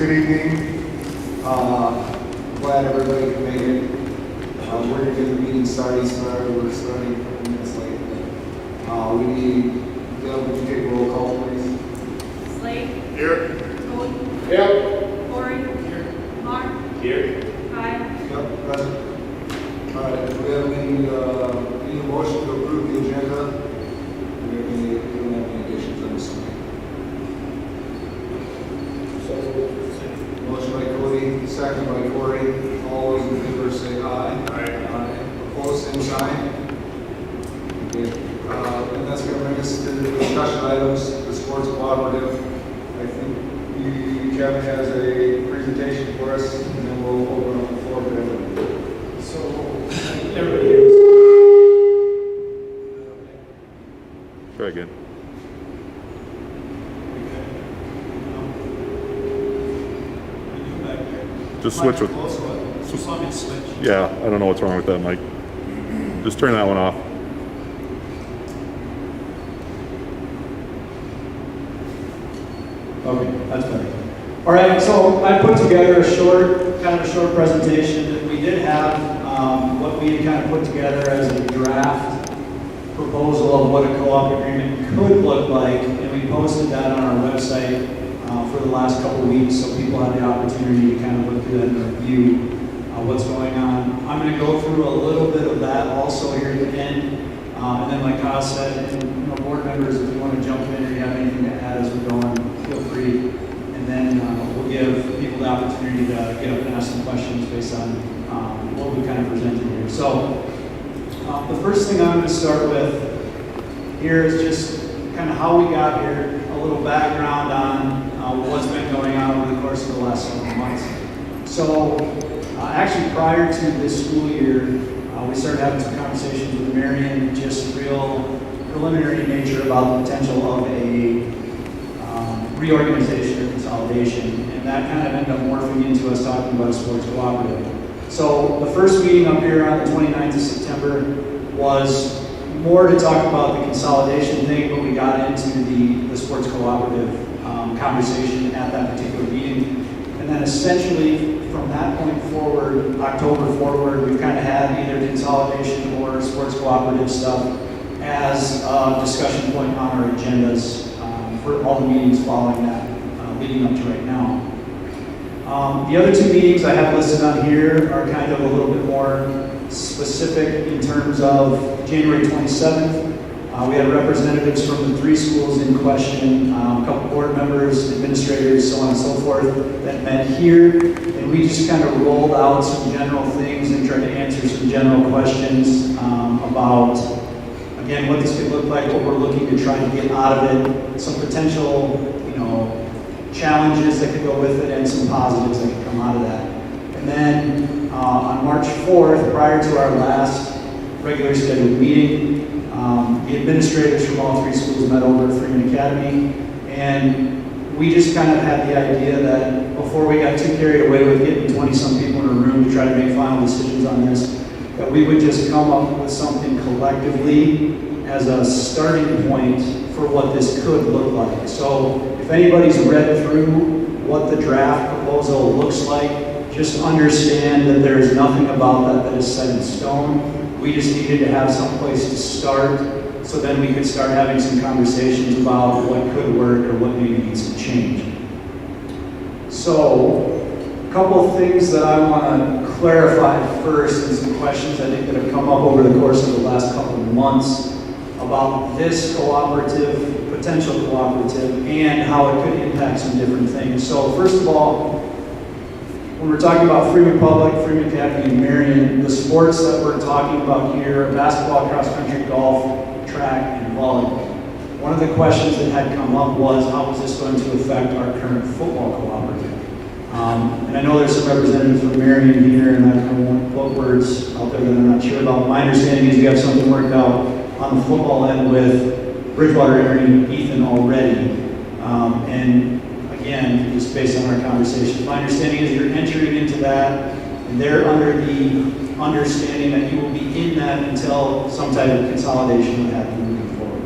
Good evening. Glad everybody can make it. We're going to get the meeting started. We're starting a couple minutes late. We need, Dale, would you take a roll call, please? Slade. Here. Cody. Yep. Corey. Here. Mark. Here. Kyle. Yep, present. All right, we have any motion to approve the agenda? We don't have any additions on this one. Motion by Cody, second by Corey. All those in favor say aye. Aye. Opposed, same sign. Okay. And that's going to bring us to the discussion items, the sports cooperative. I think Kevin has a presentation for us Second. Just switch with. Just want me to switch. Yeah, I don't know what's wrong with that, Mike. Just turn that one off. Okay, that's better. All right, so I put together a short presentation that we did have, what we had kind of put together as a draft proposal of what a co-op agreement could look like, and we posted that on our website for the last couple of weeks, so people had the opportunity to kind of look through that and review what's going on. I'm going to go through a little bit of that also here at the end, and then like Kyle said, and, board members, if you want to jump in or you have anything to add as we're going, feel free. And then we'll give people the opportunity to get up and ask some questions based on what we kind of presented here. So the first thing I'm going to start with here is just kind of how we got here, a little background on what's been going on over the course of the last several months. So actually prior to this school year, we started having some conversations with Marion, just real preliminary nature about the potential of a reorganization or consolidation, and that kind of ended up morphing into us talking about a sports cooperative. So the first meeting up here on the 29th of September was more to talk about the consolidation thing, but we got into the sports cooperative conversation at that particular meeting. And then essentially from that point forward, October forward, we've kind of had either consolidation or sports cooperative stuff as a discussion point on our agendas for all the meetings following that, leading up to right now. The other two meetings I have listed on here are kind of a little bit more specific in terms of January 27th. We had representatives from the three schools in question, a couple board members, administrators, so on and so forth, that met here. And we just kind of rolled out some general things and tried to answer some general questions about, again, what this could look like, what we're looking to try and get out of it, some potential, challenges that could go with it, and some positives that could come out of that. And then on March 4th, prior to our last regular scheduled meeting, the administrators from all three schools met over at Freeman Academy, and we just kind of had the idea that before we got too carried away with getting 20-some people in a room to try to make final decisions on this, that we would just come up with something collectively as a starting point for what this could look like. So if anybody's read through what the draft proposal looks like, just understand that there is nothing about that is set in stone. We just needed to have some place to start, so then we could start having some conversations about what could work or what maybe needs to change. So, a couple of things that I want to clarify first, and some questions I think that have come up over the course of the last couple of months about this cooperative, potential cooperative, and how it could impact some different things. So first of all, when we're talking about Freeman Public, Freeman Academy, and Marion, the sports that we're talking about here are basketball, cross-country, golf, track, and volleyball. One of the questions that had come up was, how is this going to affect our current football cooperative? And I know there's some representatives from Marion here, and I won't put words out there that I'm not sure about. My understanding is we have something worked out on the football end with Bridgewater, Aaron, and Ethan already. And again, just based on our conversation, my understanding is you're entering into that, and they're under the understanding that you will be in that until some type of consolidation would happen moving forward.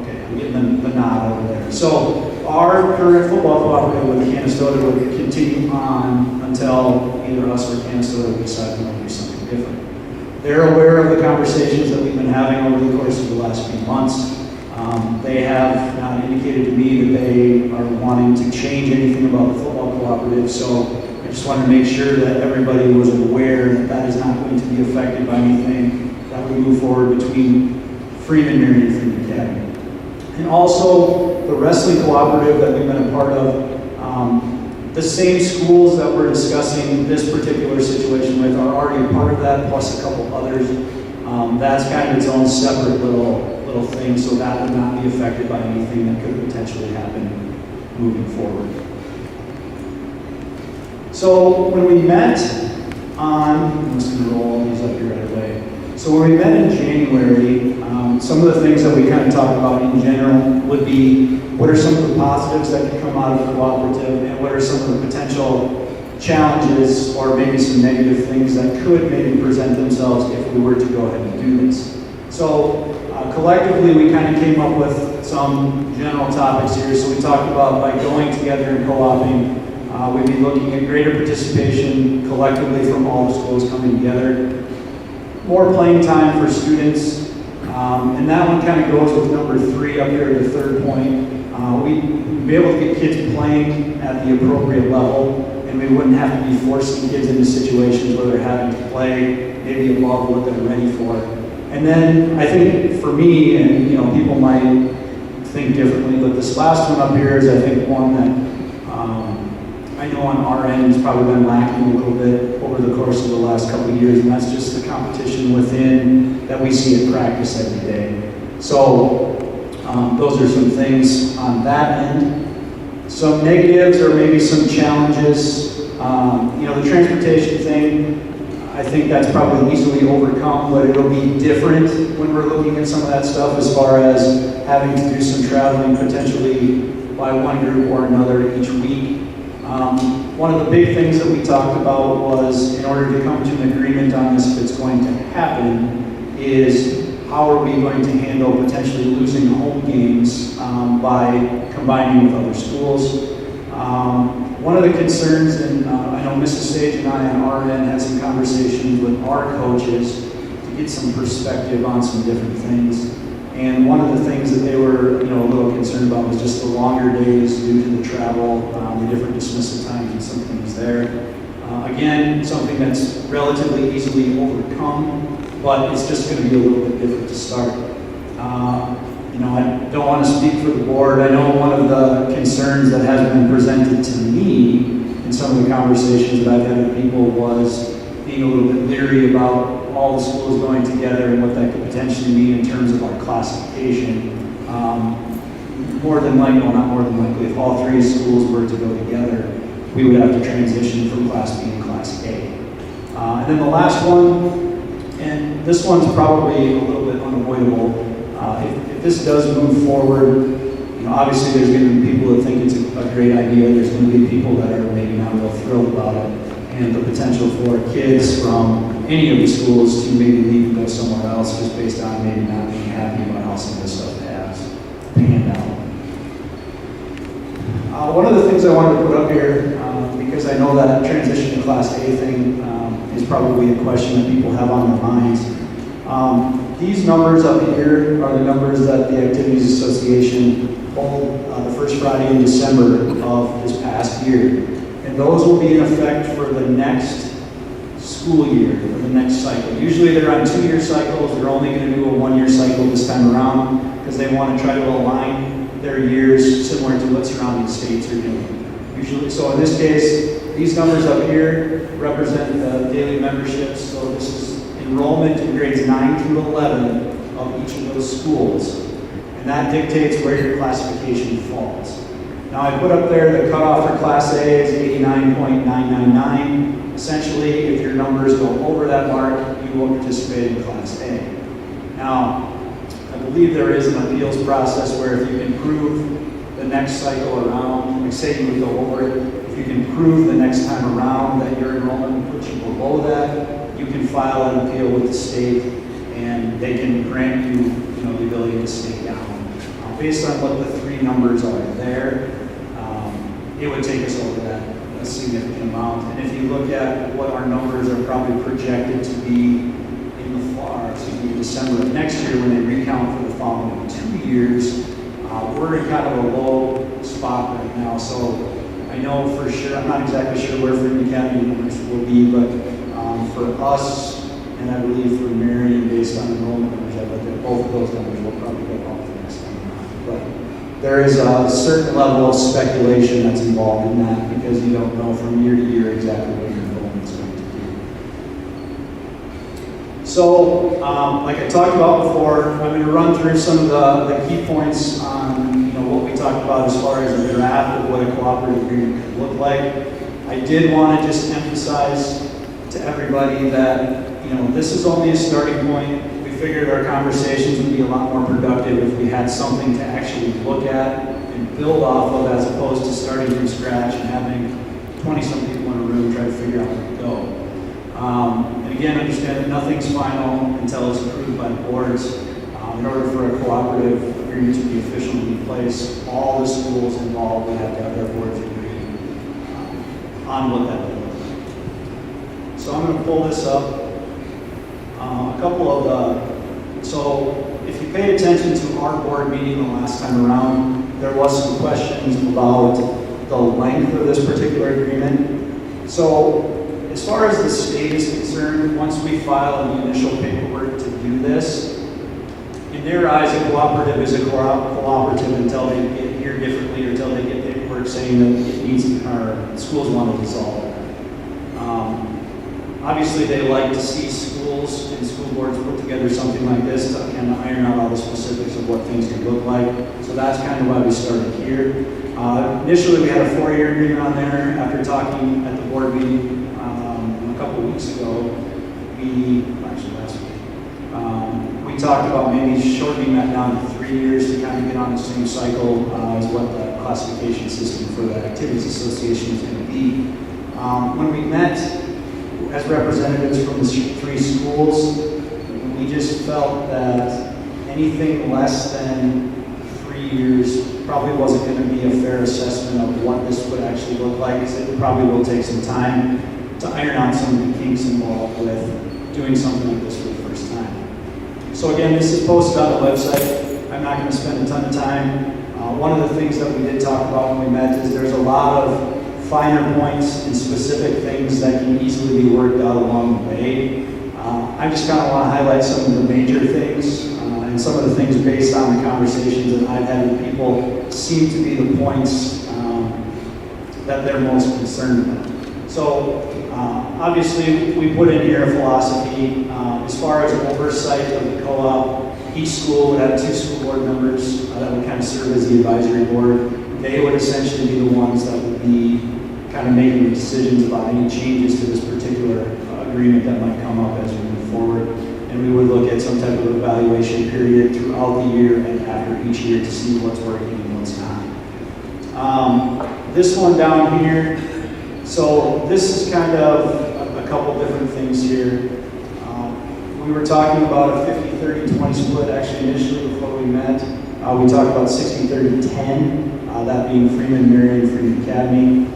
Okay, I'm getting the nod over there. So our current football cooperative with Canastota would continue on until either us or Canastota would decide we want to do something different. They're aware of the conversations that we've been having over the course of the last few months. They have not indicated to me that they are wanting to change anything about the football cooperative, so I just wanted to make sure that everybody was aware that that is not going to be affected by anything that we move forward between Freeman, Marion, and Freeman Academy. And also, the wrestling cooperative that we've been a part of, the same schools that we're discussing this particular situation with are already a part of that, plus a couple others. That's kind of its own separate little thing, so that would not be affected by anything that could potentially happen moving forward. So when we met on, I'm just going to roll all these up here right away. So when we met in January, some of the things that we kind of talked about in general would be what are some of the positives that could come out of the cooperative and what are some of the potential challenges or maybe some negative things that could maybe present themselves if we were to go ahead and do this. So collectively, we kind of came up with some general topics here. So we talked about by going together and co-oping, we'd be looking at greater participation collectively from all the schools coming together, more playing time for students, and that one kind of goes with number 3 up here, the third point. We'd be able to get kids playing at the appropriate level, and we wouldn't have to be forcing kids into situations where they're having to play maybe above what they're ready for. And then I think for me, and people might think differently, but this last one up here is I think one that I know on our end has probably been lacking a little bit over the course of the last couple of years, and that's just the competition within that we see at practice every day. So those are some things on that end. Some negatives or maybe some challenges. The transportation thing, I think that's probably easily overcome, but it'll be different when we're looking at some of that stuff as far as having to do some traveling potentially by one group or another each week. One of the big things that we talked about was in order to come to an agreement on this, if it's going to happen, is how are we going to handle potentially losing home games by combining with other schools. One of the concerns, and I know Mrs. Sage and I on our end had some conversations with our coaches to get some perspective on some different things. And one of the things that they were, a little concerned about was just the longer days due to the travel, the different dismissal times and some things there. Again, something that's relatively easily overcome, but it's just going to be a little bit different to start. I don't want to speak for the board. I know one of the concerns that has been presented to me in some of the conversations that I've had with people was being a little bit leery about all the schools going together and what that could potentially mean in terms of our classification. More than likely, well, not more than likely, if all 3 schools were to go together, we would have to transition from Class B to Class A. And then the last one, and this one's probably a little bit unavoidable. If this does move forward, obviously there's going to be people that think it's a great idea. There's going to be people that are maybe not real thrilled about it. And the potential for kids from any of the schools to maybe leave and go somewhere else just based on maybe not being happy about how some of this stuff has panned out. One of the things I wanted to put up here, because I know that transition to Class A thing is probably a question that people have on their minds. These numbers up here are the numbers that the Activities Association hold the first Friday in December of this past year. And those will be in effect for the next school year, for the next cycle. Usually they're on 2-year cycles. They're only going to do a 1-year cycle this time around because they want to try to align their years similar to what surrounding states are doing. Usually, so in this case, these numbers up here represent the daily memberships. So this is enrollment in grades 9 through 11 of each of those schools. And that dictates where your classification falls. Now I put up there the cutoff for Class A is 89.999. Essentially, if your numbers go over that mark, you will participate in Class A. Now, I believe there is an appeals process where if you can prove the next cycle around, like say you would go over it, if you can prove the next time around that your enrollment puts you below that, you can file an appeal with the state and they can grant you, the ability to stay down. Based on what the 3 numbers are there, it would take us over that a significant amount. And if you look at what our numbers are probably projected to be in December of next year when they recount for the following 2 years, we're in kind of a low spot right now. So I know for sure, I'm not exactly sure where Freeman Academy numbers will be, but for us, and I believe for Marion, based on enrollment numbers, I bet that both of those numbers will probably go up the next time around. But there is a certain level of speculation that's involved in that because you don't know from year to year exactly what your enrollment is going to do. So, like I talked about before, I'm going to run through some of the key points on what we talked about as far as the draft of what a cooperative agreement could look like. I did want to just emphasize to everybody that this is only a starting point. We figured our conversations would be a lot more productive if we had something to actually look at and build off of, as opposed to starting from scratch and having 20-some people in a room try to figure out where to go. And again, understand that nothing's final until it's approved by the boards. In order for a cooperative agreement to be officially in place, all the schools involved would have to have their boards agree on what that would look like. So I'm going to pull this up. A couple of so if you paid attention to our board meeting the last time around, there was some questions about the length of this particular agreement. So as far as the state is concerned, once we file the initial paperwork to do this, in their eyes, a cooperative is a cooperative until they get here differently or until they get paperwork saying that it needs, or schools want to dissolve it. Obviously, they like to see schools and school boards put together something like this to kind of iron out all the specifics of what things can look like. So that's kind of why we started here. Initially, we had a 4-year agreement on there. After talking at the board meeting a couple of weeks ago, last week, we talked about maybe shortening that down to 3 years to kind of get on the same cycle as what the classification system for the Activities Association is going to be. When we met as representatives from the 3 schools, we just felt that anything less than 3 years probably wasn't going to be a fair assessment of what this would actually look like, because it probably will take some time to iron out some of the kinks involved with doing something like this for the first time. So again, this is posted on the website. I'm not going to spend a ton of time. One of the things that we did talk about when we met is there's a lot of finer points and specific things that can easily be worked out along the way. I just kind of want to highlight some of the major things and some of the things based on the conversations that I've had with people seem to be the points that they're most concerned about. So obviously we put in here a philosophy. As far as oversight of the co-op, each school would have 2 school board members that would kind of serve as the advisory board. They would essentially be the ones that would be kind of making the decisions about any changes to this particular agreement that might come up as we move forward. And we would look at some type of evaluation period throughout the year and after each year to see what's working and what's not. This one down here, so this is kind of a couple different things here. We were talking about a 50-30-20 split actually initially before we met. We talked about 60-30-10, that being Freeman, Marion, Freeman Academy.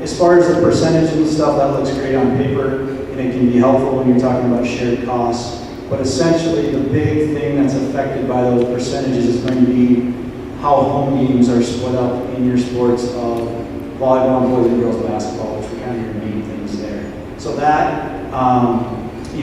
As far as the percentages and stuff, that looks great on paper, and it can be helpful when you're talking about shared costs. But essentially, the big thing that's affected by those percentages is going to be how home games are split up in your sports of volleyball, boys and girls basketball, which were kind of your main things there. So that,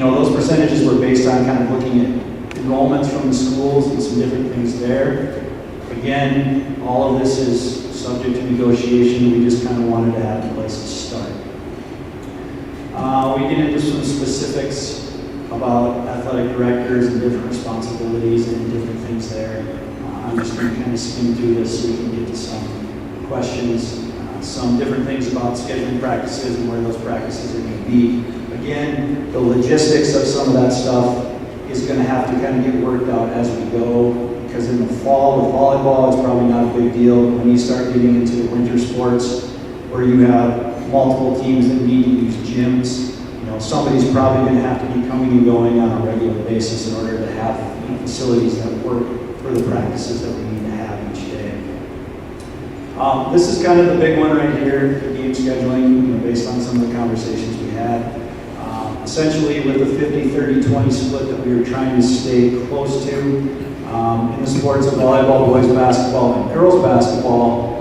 those percentages were based on kind of looking at enrollments from the schools and some different things there. Again, all of this is subject to negotiation. We just kind of wanted to have a place to start. We get into some specifics about athletic directors and different responsibilities and different things there. I'm just going to kind of skim through this so we can get to some questions, some different things about scheduling practices and where those practices are going to be. Again, the logistics of some of that stuff is going to have to kind of get worked out as we go. Because in the fall with volleyball, it's probably not a big deal. When you start getting into the winter sports, where you have multiple teams that need to use gyms, somebody's probably going to have to be coming and going on a regular basis in order to have facilities that work for the practices that we need to have each day. This is kind of the big one right here, the game scheduling, based on some of the conversations we had. Essentially, with the 50-30-20 split that we were trying to stay close to, in the sports of volleyball, boys basketball, and girls basketball,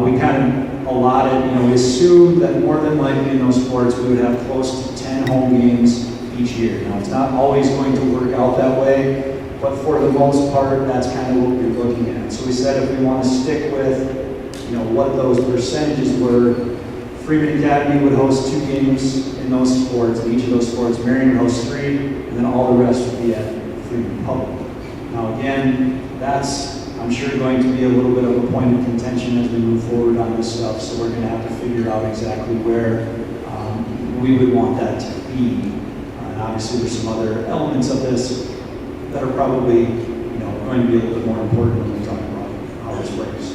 we kind of allotted, we assumed that more than likely in those sports we would have close to 10 home games each year. Now, it's not always going to work out that way, but for the most part, that's kind of what we're looking at. So we said if we want to stick with, what those percentages were, Freeman Academy would host 2 games in those sports, in each of those sports. Marion would host 3, and then all the rest would be at Freeman Public. Now again, that's, I'm sure, going to be a little bit of a point of contention as we move forward on this stuff, so we're going to have to figure out exactly where we would want that to be. be. And obviously, there's some other elements of this that are probably, going to be a little bit more important when we talk about how this works.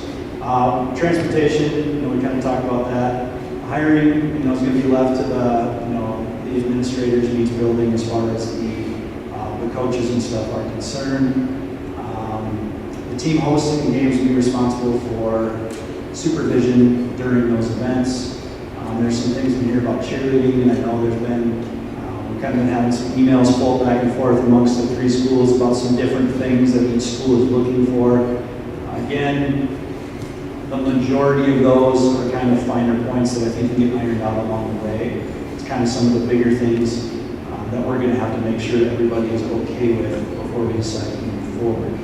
Transportation, we kind of talked about that. Hiring, is going to be left to the administrators in each building as far as the coaches and stuff are concerned. The team hosting the games will be responsible for supervision during those events. There's some things in here about cheerleading, and I know there's been, we've kind of been having some emails float back and forth amongst the 3 schools about some different things that each school is looking for. Again, the majority of those are kind of finer points that I think can get ironed out along the way. It's kind of some of the bigger things that we're going to have to make sure everybody is okay with before we decide to move forward.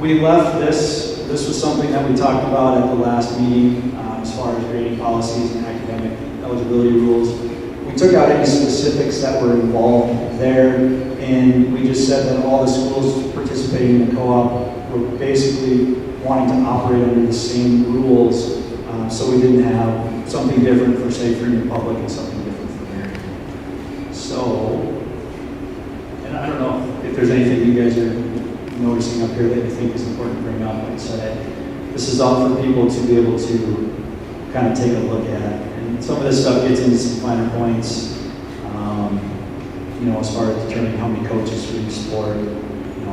We left this was something that we talked about at the last meeting as far as grading policies and academic eligibility rules. We took out any specifics that were involved there, and we just said that all the schools participating in the co-op were basically wanting to operate under the same rules, so we didn't have something different for, say, Freeman Public and something different for Marion. So, and I don't know if there's anything you guys are noticing up here that you think is important to bring up. Like I said, this is all for people to be able to kind of take a look at. And some of this stuff gets into some finer points, as far as determining how many coaches for each sport,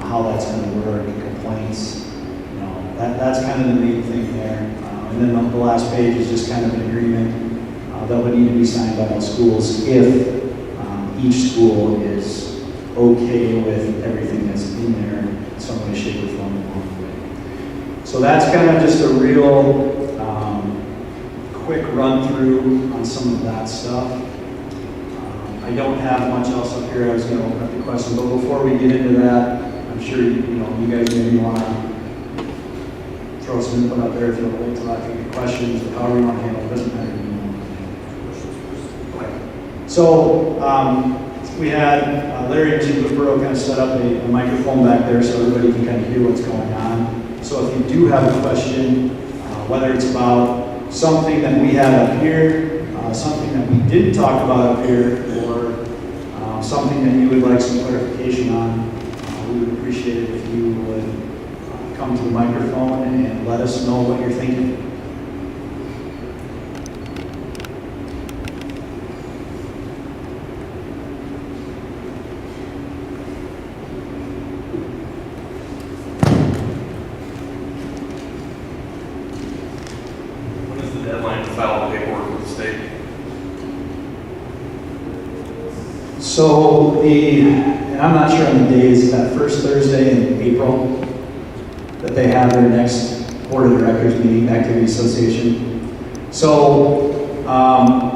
how that's going to work, complaints, that's kind of the main thing there. And then the last page is just kind of an agreement that would need to be signed by all schools if each school is okay with everything that's in there in some way, shape, or form along the way. So that's kind of just a real quick run through on some of that stuff. I don't have much else up here. I was going to open up the question, but before we get into that, I'm sure you guys maybe want to throw some input out there if you want to wait till after you get questions, or however you want to handle it. Doesn't matter. So we had Larry and Chief Borough kind of set up a microphone back there so everybody can kind of hear what's going on. So if you do have a question, whether it's about something that we had up here, something that we didn't talk about up here, or something that you would like some clarification on, we would appreciate it if you would come to the microphone and let us know what you're thinking. When is the deadline to file the paperwork with the state? So and I'm not sure on the days, that first Thursday in April that they have their next Board of Directors meeting, Activity Association. So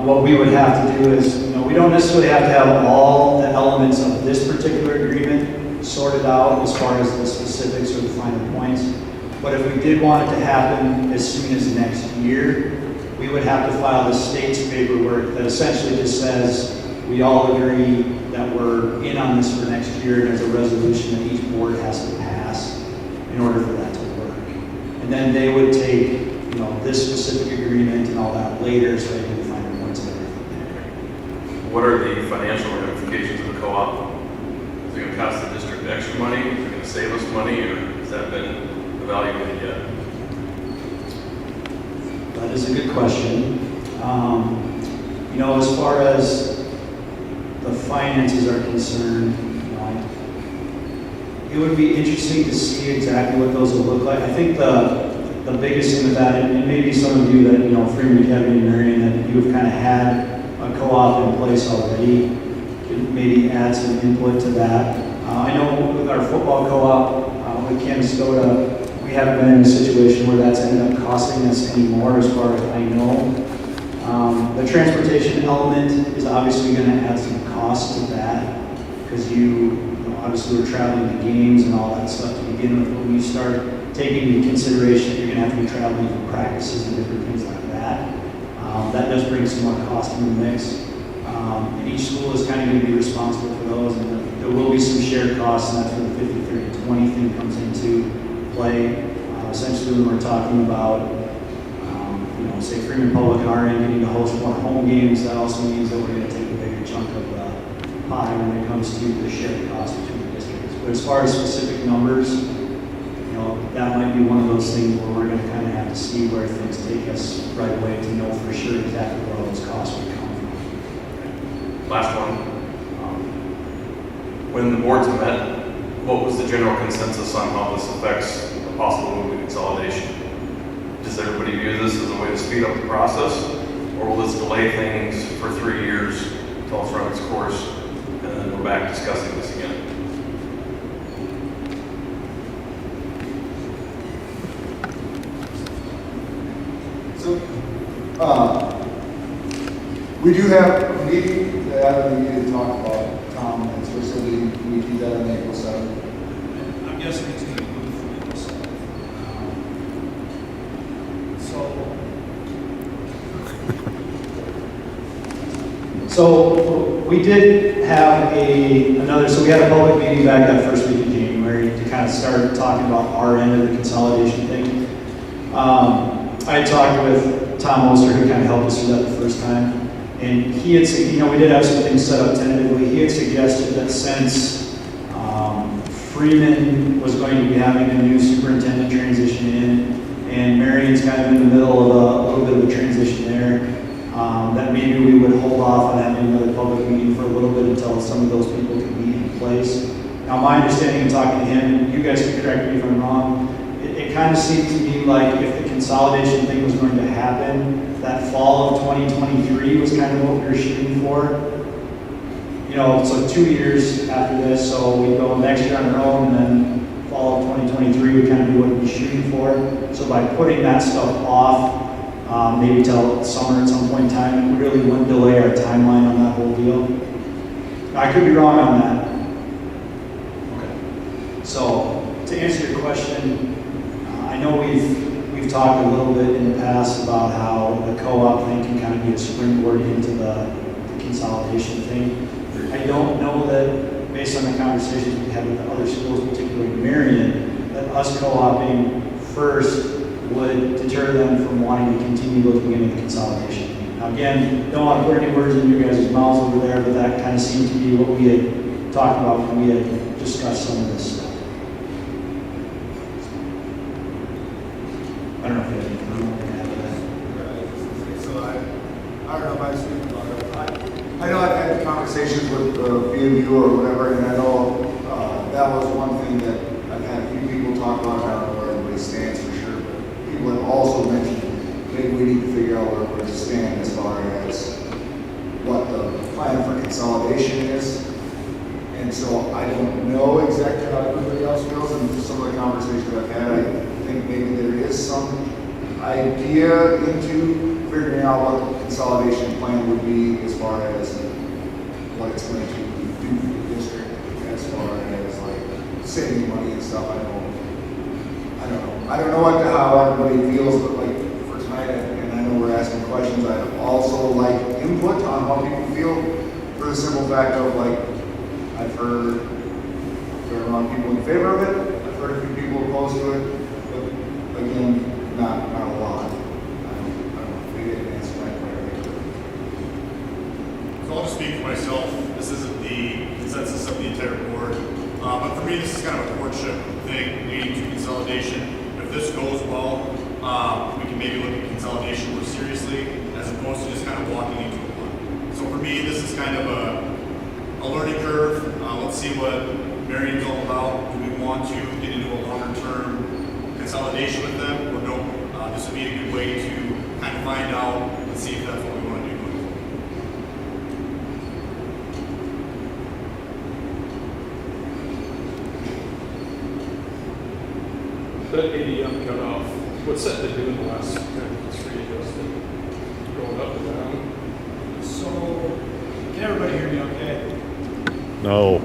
what we would have to do is, we don't necessarily have to have all the elements of this particular agreement sorted out as far as the specifics or the finer points. But if we did want it to happen as soon as next year, we would have to file the state's paperwork that essentially just says we all agree that we're in on this for next year, and there's a resolution that each board has to pass in order for that to work. And then they would take, this specific agreement and all that later, so they can find the points of everything. What are the financial ramifications of the co-op? Is it going to cost the district extra money? Is it going to save us money, or has that been evaluated yet? That is a good question. As far as the finances are concerned, it would be interesting to see exactly what those will look like. I think the biggest thing with that, and maybe some of you that, Freeman Academy and Marion, that you have kind of had a co-op in place already, could maybe add some input to that. I know with our football co-op with Canastota, we haven't been in a situation where that's ended up costing us any more, as far as I know. The transportation element is obviously going to add some cost to that, because obviously we're traveling to games and all that stuff to begin with. When you start taking into consideration that you're going to have to be traveling for practices and different things like that, that does bring some more cost in the mix. And each school is kind of going to be responsible for those, and there will be some shared costs, and that's where the 50, 30, 20 thing comes into play. Essentially, when we're talking about say Freeman Public and RN getting to host more home games, that also means that we're going to take a bigger chunk of the pie when it comes to the shared cost between the districts. But as far as specific numbers, that might be one of those things where we're going to kind of have to see where things take us right away to know for sure exactly where all those costs would come from. Last one. When the boards met, what was the general consensus on how this affects a possible move to consolidation? Does everybody view this as a way to speed up the process, or will this delay things for 3 years until it's run its course, and then we're back discussing this again? So, we do have a meeting that I don't need to talk about, Tom, and so we keep that on April 7th. I'm guessing it's going to move from April 7th. So we did have we had a public meeting back that first week in January to kind of start talking about our end of the consolidation thing. I talked with Tom Oster, who kind of helped us through that the first time, and he had, we did have some things set up tentatively. He had suggested that since Freeman was going to be having a new superintendent transition in, and Marion's kind of in the middle of a little bit of a transition there, that maybe we would hold off on having another public meeting for a little bit until some of those people could be in place. Now, my understanding in talking to him, and you guys can correct me if I'm wrong, it kind of seemed to me like if the consolidation thing was going to happen, that fall of 2023 was kind of what we were shooting for. So 2 years after this, so we go next year on our own, and then fall of 2023 would kind of be what we're shooting for. So by putting that stuff off, maybe till summer at some point in time, it really wouldn't delay our timeline on that whole deal. I could be wrong on that. Okay. So to answer your question, I know we've talked a little bit in the past about how the co-op thing can kind of be a springboard into the consolidation thing. I don't know that, based on the conversations we had with the other schools, particularly Marion, that us co-oping first would deter them from wanting to continue looking into the consolidation. Now again, don't want to put any words in your guys' mouths over there, but that kind of seemed to be what we had talked about when we had discussed some of this stuff. I don't know if you have anything you want to add to that. So I don't know if I speak about it. I know I've had conversations with BMU or whatever, and I know that was one thing that I've had a few people talk about. I don't know where everybody stands for sure, but people have also mentioned maybe we need to figure out where to stand as far as what the plan for consolidation is. And so I don't know exactly how everybody else feels, and some of the conversations I've had, I think maybe there is some idea into figuring out what the consolidation plan would be as far as what it's going to do for the district, as far as like saving money and stuff. I don't know how everybody feels, but like for tonight, and I know we're asking questions, I'd also like input on how people feel, for the simple fact of like, I've heard there are a lot of people in favor of it, I've heard a few people opposed to it, but again, not a lot. I don't know if we didn't answer that clearly. So I'll just speak for myself. This isn't the consensus of the entire board. But for me, this is kind of a courtship thing leading to consolidation. If this goes well, we can maybe look at consolidation more seriously as opposed to just kind of walking into a one. So for me, this is kind of a learning curve. Let's see what Marion's all about. Do we want to get into a longer term consolidation with them or no? This would be a good way to kind of find out and see if that's what we want to do. That ADM cutoff, what's that been doing the last kind of history adjusted? Going up and down? So, can everybody hear me okay? No.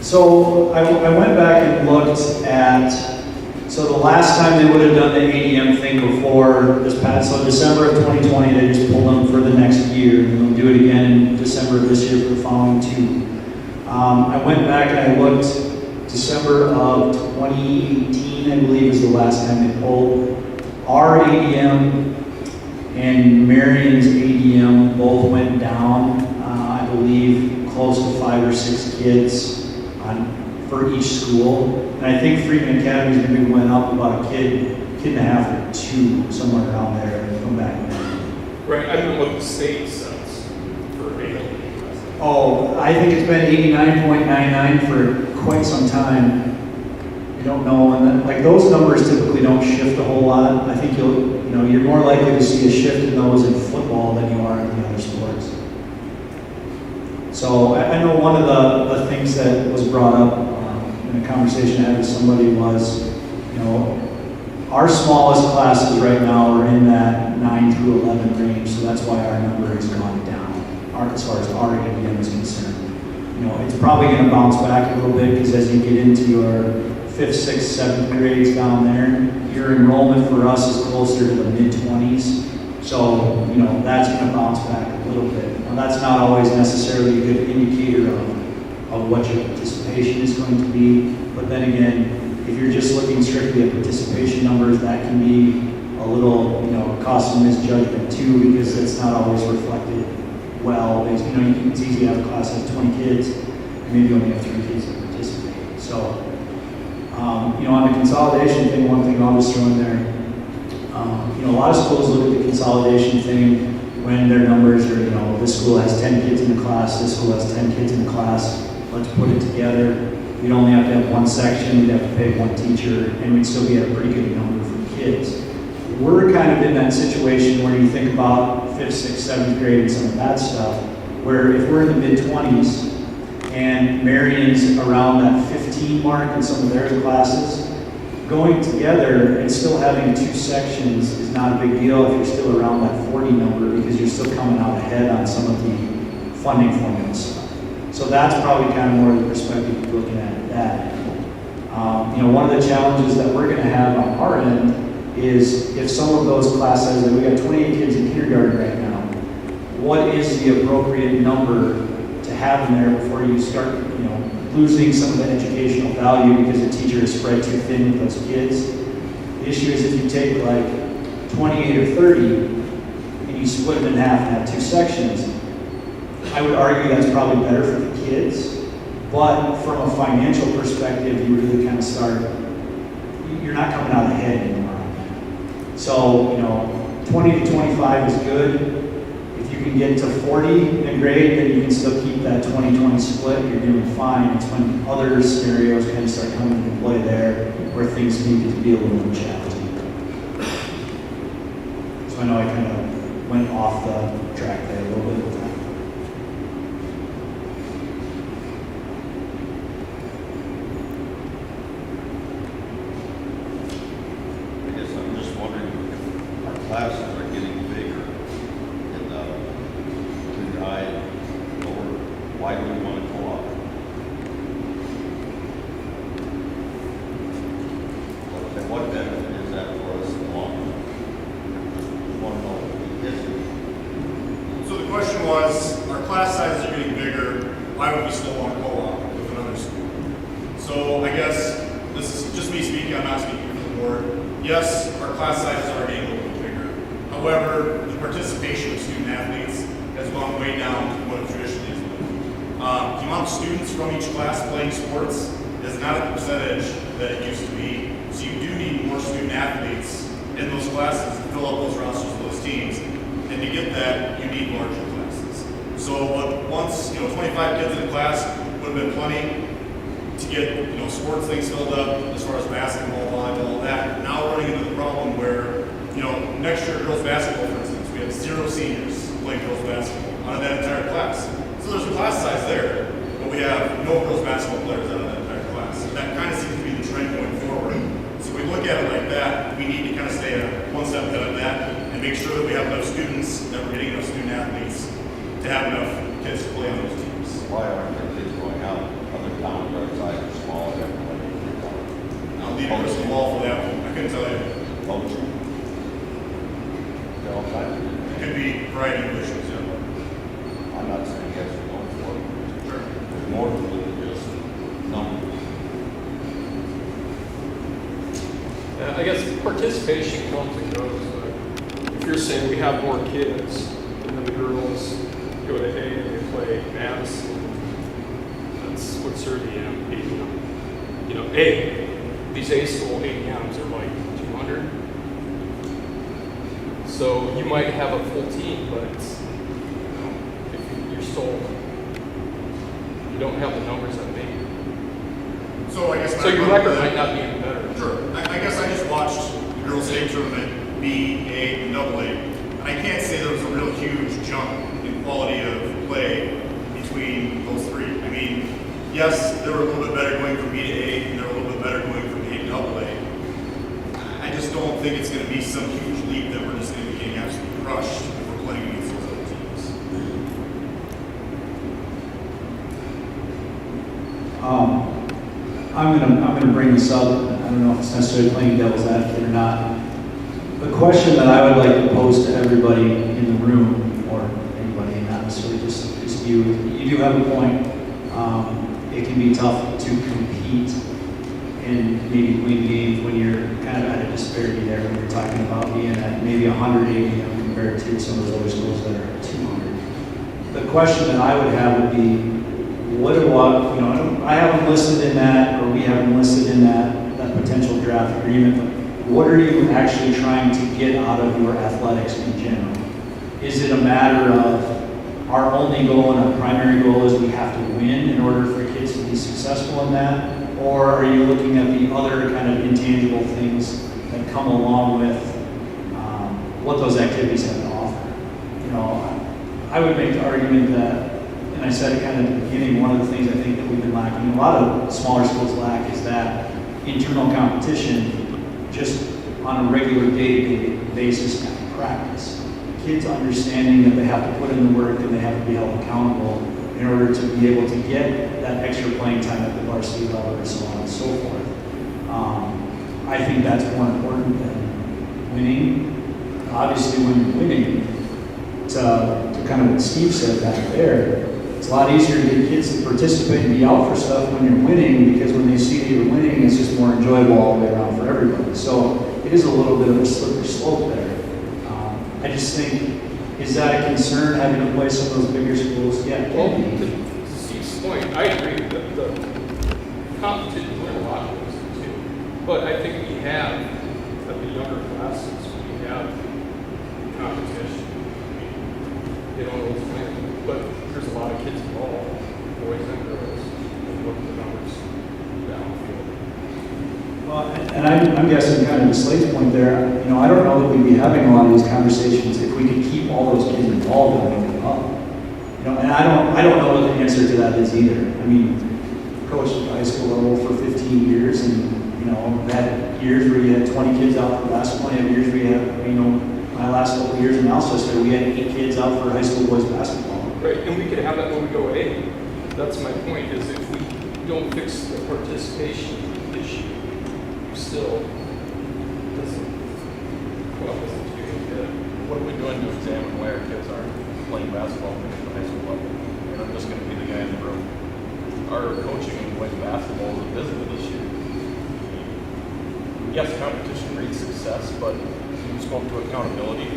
So I went back and looked at, so the last time they would have done the ADM thing before this past, so December of 2020, they just pulled them for the next year, and they'll do it again in December of this year for the following 2. I went back and I looked, December of 2018, I believe, is the last time they pulled. our ADM and Marion's ADM both went down, I believe, close to 5 or 6 kids for each school. And I think Freeman Academy's maybe went up about a kid and a half or 2, somewhere around there, come back. Right, I don't know what the state says for ADM. Oh, I think it's been 89.99 for quite some time. I don't know, and then, like, those numbers typically don't shift a whole lot. I think you're more likely to see a shift in those in football than you are in the other sports. So I know one of the things that was brought up in a conversation I had with somebody was, our smallest classes right now are in that 9 through 11 range, so that's why our number has gone down, as far as our ADM is concerned. It's probably going to bounce back a little bit, because as you get into your 5th, 6th, 7th grades down there, your enrollment for us is closer to the mid-20s. So, that's going to bounce back a little bit. Now, that's not always necessarily a good indicator of what your participation is going to be. But then again, if you're just looking strictly at participation numbers, that can be a little, cause some misjudgment too, because it's not always reflected well. It's easy to have a class that has 20 kids, and maybe only have 3 kids that participate. So, on the consolidation thing, one thing I'll just throw in there, a lot of schools look at the consolidation thing when their numbers are, this school has 10 kids in the class, this school has 10 kids in the class, let's put it together. We'd only have to have 1 section, we'd have to pay 1 teacher, and we'd still be at a pretty good number for kids. We're kind of in that situation where you think about 5th, 6th, 7th grade and some of that stuff, where if we're in the mid-20s, and Marion's around that 15 mark in some of their classes, going together and still having 2 sections is not a big deal if you're still around that 40 number, because you're still coming out ahead on some of the funding formula stuff. So that's probably kind of more the perspective you're looking at that. One of the challenges that we're going to have on our end is if some of those class sizes, we got 28 kids in kindergarten right now, what is the appropriate number to have in there before you start, losing some of the educational value because the teacher is spread too thin with those kids? The issue is if you take like 28 or 30 and you split them in half and have 2 sections, I would argue that's probably better for the kids, but from a financial perspective, you really kind of start, you're not coming out ahead anymore on that. So, 20 to 25 is good. If you can get to 40 in a grade, then you can still keep that 20-20 split, you're doing fine. It's when other scenarios kind of start coming into play there where things need to be a little more challenging. So I know I kind of went off the track there a little bit. I guess I'm just wondering if our classes are getting bigger in the junior high and lower. Why do we want to co-op? What benefit is that for us in the long run? Just want to know the history. So the question was, our class sizes are getting bigger, why would we still want to co-op with another school? So I guess, this is just me speaking, I'm not speaking for the board. Yes, our class sizes are getting a little bit bigger. However, the participation of student athletes has gone way down to what it traditionally has been. The amount of students from each class playing sports is not at the percentage that it used to be. So you do need more student athletes in those classes to fill up those rosters of those teams. And to get that, you need larger classes. So once 25 kids in a class would have been plenty to get sports things filled up as far as basketball, volleyball, all that. Now we're running into the problem where next year girls basketball, for instance, we have 0 seniors playing girls basketball out of that entire class. So there's a class size there, but we have no girls basketball players out of that entire class. And that kind of seems to be the trend going forward. So we look at it like that, we need to kind of stay one step ahead of that and make sure that we have enough students, that we're getting enough student athletes to have enough kids to play on those teams. Why aren't the kids going out? Other towns our size are small, everybody. I'll leave a crystal ball for that one. I couldn't tell you. Coaching. They're all kinds of It could be a variety of issues, yeah. I'm not saying yes or no for it. Sure. There's more to it than just numbers. I guess participation comes and goes. But if you're saying we have more kids, and then the girls go to A and they play Madison, that's what's 30 a.m., 8 a.m. You know, these A school ADMs are like 200. So you might have a full team, but it's, you know, if you're still, you don't have the numbers that they do. So I guess. So your record might not be any better. Sure. I guess I just watched the girls' state tournament, B, A, and AA, and I can't say there was a real huge jump in quality of play between those three. I mean, yes, they were a little bit better going from B to A, and they were a little bit better going from A to AA. I just don't think it's going to be some huge leap that we're just going to be getting absolutely crushed if we're playing against those other teams. I'm gonna bring this up. I don't know if it's necessarily playing devil's advocate or not. The question that I would like to pose to everybody in the room, or anybody, not necessarily just you. You do have a point. It can be tough to compete and maybe win games when you're kind of at a disparity there. When you're talking about being at maybe 180 compared to some of those other schools that are at 200. The question that I would have would be, I haven't listed in that, or we haven't listed in that potential draft agreement, but what are you actually trying to get out of your athletics in general? Is it a matter of our only goal and our primary goal is we have to win in order for kids to be successful in that? Or are you looking at the other kind of intangible things that come along with what those activities have to offer? You know, I would make the argument that, and I said it kind of at the beginning, one of the things I think that we've been lacking, a lot of smaller schools lack, is that internal competition just on a regular day-to-day basis kind of practice. Kids understanding that they have to put in the work and they have to be held accountable in order to be able to get that extra playing time at the varsity level and so on and so forth. I think that's more important than winning. Obviously, when you're winning, to kind of what Steve said back there, it's a lot easier to get kids to participate and be out for stuff when you're winning, because when they see that you're winning, it's just more enjoyable all the way around for everybody. So it is a little bit of a slippery slope there. I just think, is that a concern having to play some of those bigger schools? Yeah, it Well, can be. to Steve's point, I agree that the competition where a lot of those too. But I think we have, at the younger classes, we have competition. They don't always win, but there's a lot of kids involved, boys and girls, and look at the numbers downfield. Well, and I'm guessing kind of to Slate's point there, you know, I don't know that we'd be having a lot of these conversations if we could keep all those kids involved and bring them up. You know, and I don't know what the answer to that is either. I mean, coached at the high school level for 15 years, and, you know, had years where you had 20 kids out for basketball, and years where you had, you know, my last couple of years in Alcester, we had 8 kids out for high school boys basketball. Right, and we could have that when we go A. That's my point, is if we don't fix the participation issue, you still doesn't do any good. What are we doing to examine why our kids aren't playing basketball at the high school level? And I'm just gonna be the guy in the room. Our coaching in boys basketball is abysmal this year. Yes, competition breeds success, but you spoke to accountability.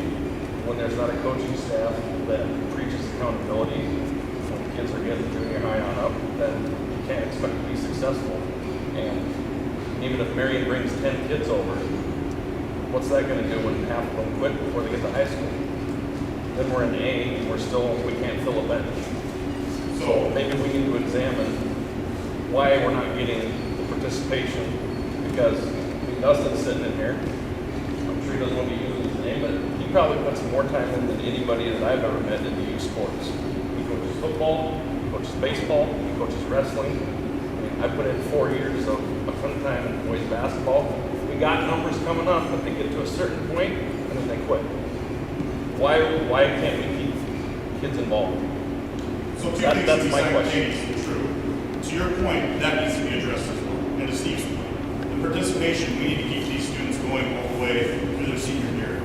When there's not a coaching staff that preaches accountability, when the kids are getting junior high on up, then you can't expect to be successful. And even if Marion brings 10 kids over, what's that going to do when half of them quit before they get to high school? Then we're in the A, and we can't fill a bench. So maybe we need to examine why we're not getting the participation, because Dustin's sitting in here. I'm sure he doesn't want to use his name, but he probably puts more time in than anybody that I've ever met in the youth sports. He coaches football, he coaches baseball, he coaches wrestling. I mean, I put in 4 years of a ton of time in boys basketball. We got numbers coming up, but they get to a certain point and then they quit. Why can't we keep kids involved? So two things That's to be my question. simultaneously true. To your point, that needs to be addressed as well. And to Steve's point, the participation, we need to keep these students going all the way through their senior year.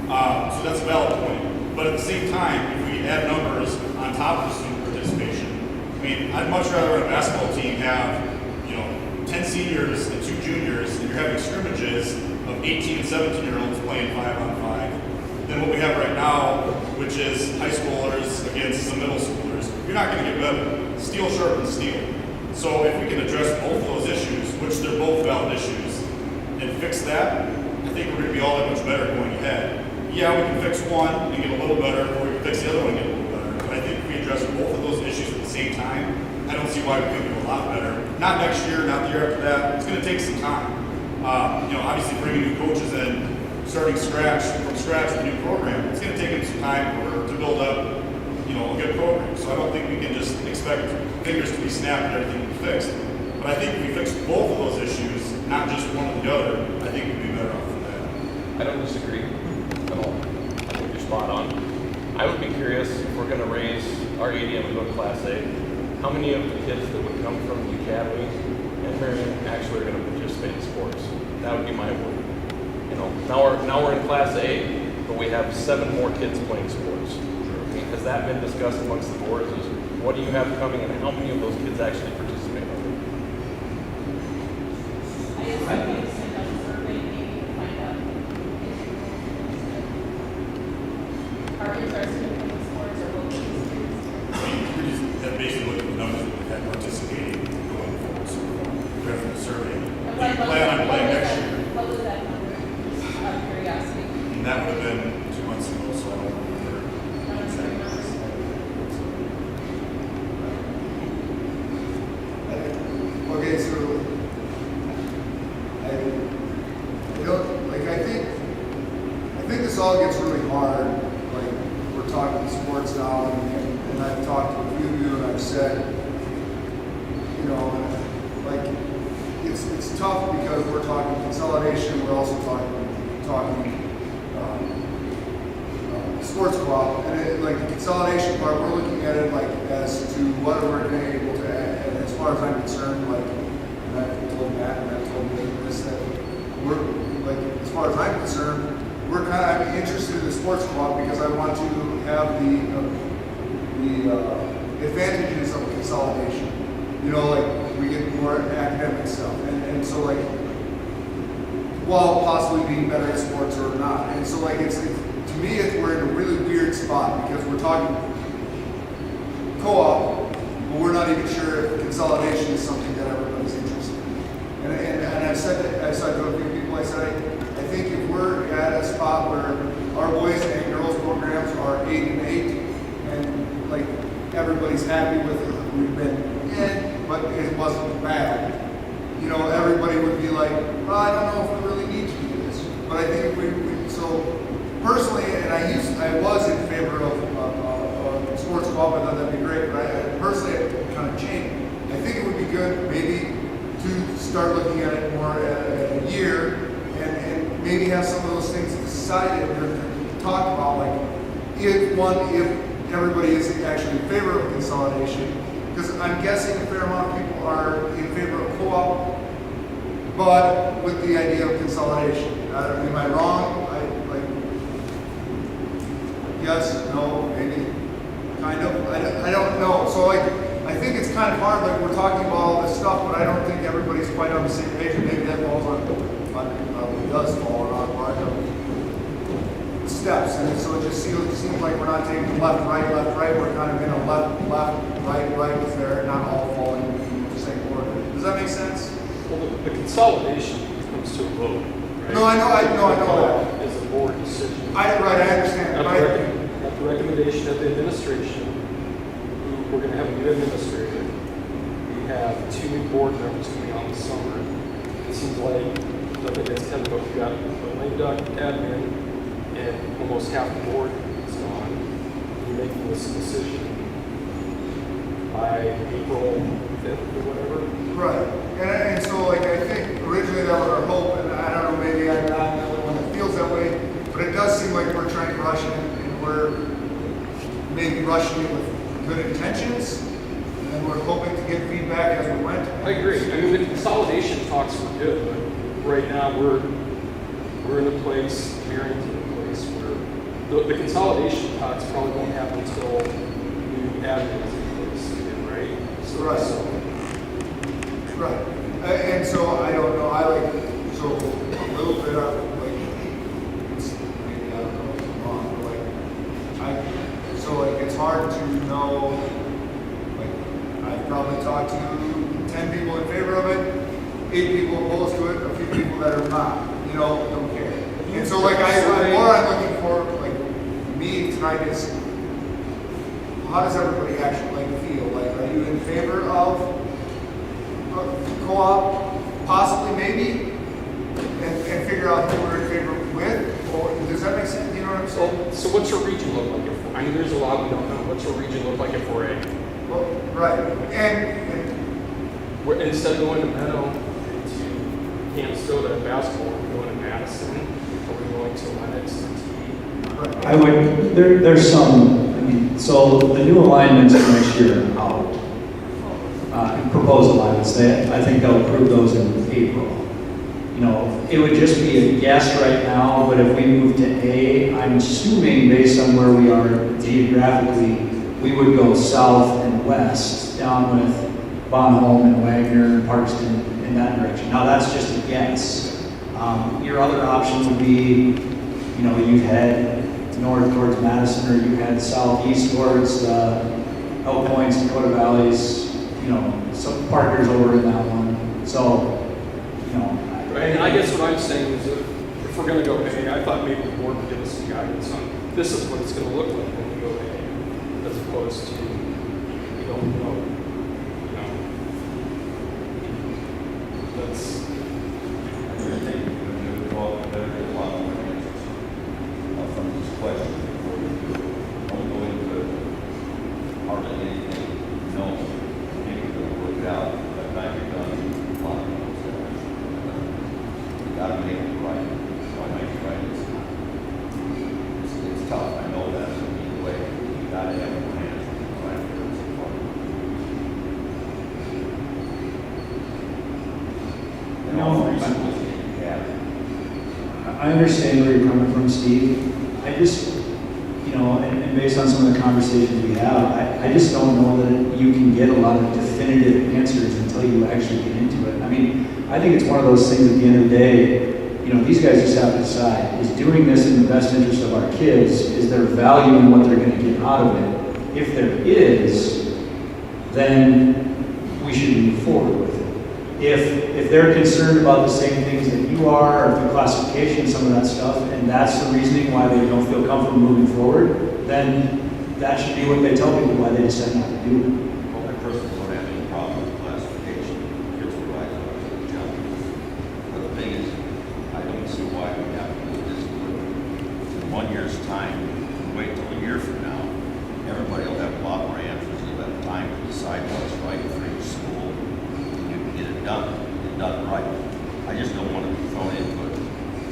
So that's a valid point. But at the same time, if we add numbers on top of the student participation, I mean, I'd much rather on a basketball team have, 10 seniors and 2 juniors, and you're having scrimmages, of 18 and 17-year-olds playing 5-on-5 than what we have right now, which is high schoolers against some middle schoolers. You're not going to get better. Steel sharpens steel. So if we can address both of those issues, which they're both valid issues, and fix that, I think we're going to be all that much better going ahead. Yeah, we can fix one and get a little better, or we can fix the other one and get a little better. But I think if we address both of those issues at the same time, I don't see why we couldn't do a lot better. Not next year, not the year after that. It's going to take some time. Obviously bringing new coaches in, starting from scratch with a new program, it's going to take them some time to build up, a good program. So I don't think we can just expect fingers to be snapped and everything to be fixed. But I think if we fix both of those issues, not just one or the other, I think we'd be better off for that. I don't disagree at all. I think you're spot on. I would be curious if we're going to raise our ADM to go to Class A, how many of the kids that would come from the academy and Marion actually are going to participate in sports? That would be my worry. Now we're in Class A, but we have 7 more kids playing sports. I mean, has that been discussed amongst the boards? What do you have coming, and how many of those kids actually participate? I just think we need to send out a survey maybe to find out. Are interested in playing sports or what We just have basically looked at the numbers that we've had participating going forward so far. We have the survey. We plan on playing next year. What was that number? Just out of curiosity. And that would have been 2 months ago, so I don't remember. I don't know numbers. Okay, so I think this all gets really hard. Like, we're talking sports now, and I've talked to a few of you, and I've said, it's tough because we're talking consolidation. We're also talking sports co-op, and the consolidation part, we're looking at it as to what we're going to be able to add. And as far as I'm concerned, and I've told Matt and I've told this, that we're as far as I'm concerned, I'm interested in the sports co-op because I want to have the advantages of consolidation. We get more academic stuff, and so while possibly being better at sports or not, and so to me, we're in a really weird spot because we're talking co-op, but we're not even sure if consolidation is something that everybody's interested in. And I've said to a few people, I think if we're at a spot where our boys and girls programs are 8 and 8, and everybody's happy with it, we've been but it wasn't bad. Everybody would be like, well, I don't know if we really need to do this. But I think so personally, and I was in favor of sports co-op, I thought that'd be great, but I personally it kind of changed. I think it would be good maybe to start looking at it more at a year and maybe have some of those things decided or talked about, if everybody is actually in favor of consolidation. Because I'm guessing a fair amount of people are in favor of co-op, but with the idea of consolidation. Am I wrong? Yes, no, maybe, kind of. I don't know. So I think it's kind of hard. We're talking about all this stuff, but I don't think everybody's quite on the same page. And maybe that falls on it does fall on part of steps. And so it just seems like we're not taking left, right. We're kind of in a left, right, if they're not all falling in the same order. Does that make sense? Well, the consolidation comes to a vote, right? No, I know that. It's a board decision. I understand. At the recommendation of the administration, we're going to have a new administrator. We have 2 new board members coming on this summer. It seems like, I think that's 10, but we've got a lame duck admin, and almost half the board is gone. We're making this decision by April 5th or whatever. Right. And so, I think originally that was our hope, and I don't know, maybe I'm not the only one that feels that way, but it does seem like we're trying to rush it, and we're maybe rushing it with good intentions, and we're hoping to get feedback as we went. I agree. I mean, the consolidation talks were good, but right now we're in a place, Marion's in a place where the consolidation talks probably won't happen until new admin is in place again, right? So, Right. Right. And so I don't know. So little bit of, like, it's, maybe, I don't know if I'm wrong, but like, it's hard to know, like, I've probably talked to 10 people in favor of it, 8 people opposed to it, a few people that are not, don't care. And so, like, I'm looking for, like, me tonight is, how does everybody actually, like, feel? Like, are you in favor of co-op, possibly, maybe, and figure out who we're in favor with? Or does that make sense? You know what I'm saying? So what's your region look like? I mean, there's a lot we don't know. What's your region look like at 4A? Well, right. And Instead of going to Meadow to Camp Soda basketball, are we going to Madison? Are we going to Lennox and T? I would, there's some, so the new alignments for next year are out. Proposed alignments, I think they'll approve those in April. It would just be a guess right now, but if we move to A, I'm assuming based on where we are geographically, we would go south and west, down with Bonholm and Wagner and Parkston in that direction. Now that's just a guess. Your other options would be, you've had north towards Madison, or you had southeast towards Elk Points, Dakota Valleys, some partners over in that one. So, And I guess what I'm saying is if we're going to go A, I thought maybe the board would give us some guidance on this is what it's going to look like when we go A, as opposed to we don't know. That's. I think when you talk better, a lot more answers from this question before you do. Don't go into hardly anything. No, maybe it'll work out. By the time you're done, a lot of those things. You gotta make it right. Why make it right? It's tough. I know that. Either way, you gotta have a plan. Right there is important. And all three schools need to have it. I understand where you're coming from, Steve. I just, and based on some of the conversations we have, I just don't know that you can get a lot of definitive answers until you actually get into it. I think it's one of those things at the end of the day, these guys just have to decide, is doing this in the best interest of our kids? Is there value in what they're going to get out of it? If there is, then we should move forward with it. If they're concerned about the same things that you are, or the classification, some of that stuff, and that's the reasoning why they don't feel comfortable moving forward, then that should be what they tell people why they decide not to do it. Well, I personally don't have any problem with classification. Kids will rise up to the challenge. But the thing is, I don't see why we have to do this. In 1 year's time, wait till a year from now, everybody will have a lot more answers. You'll have time to decide what's right for each school. You can get it done right. I just don't want to be thrown into it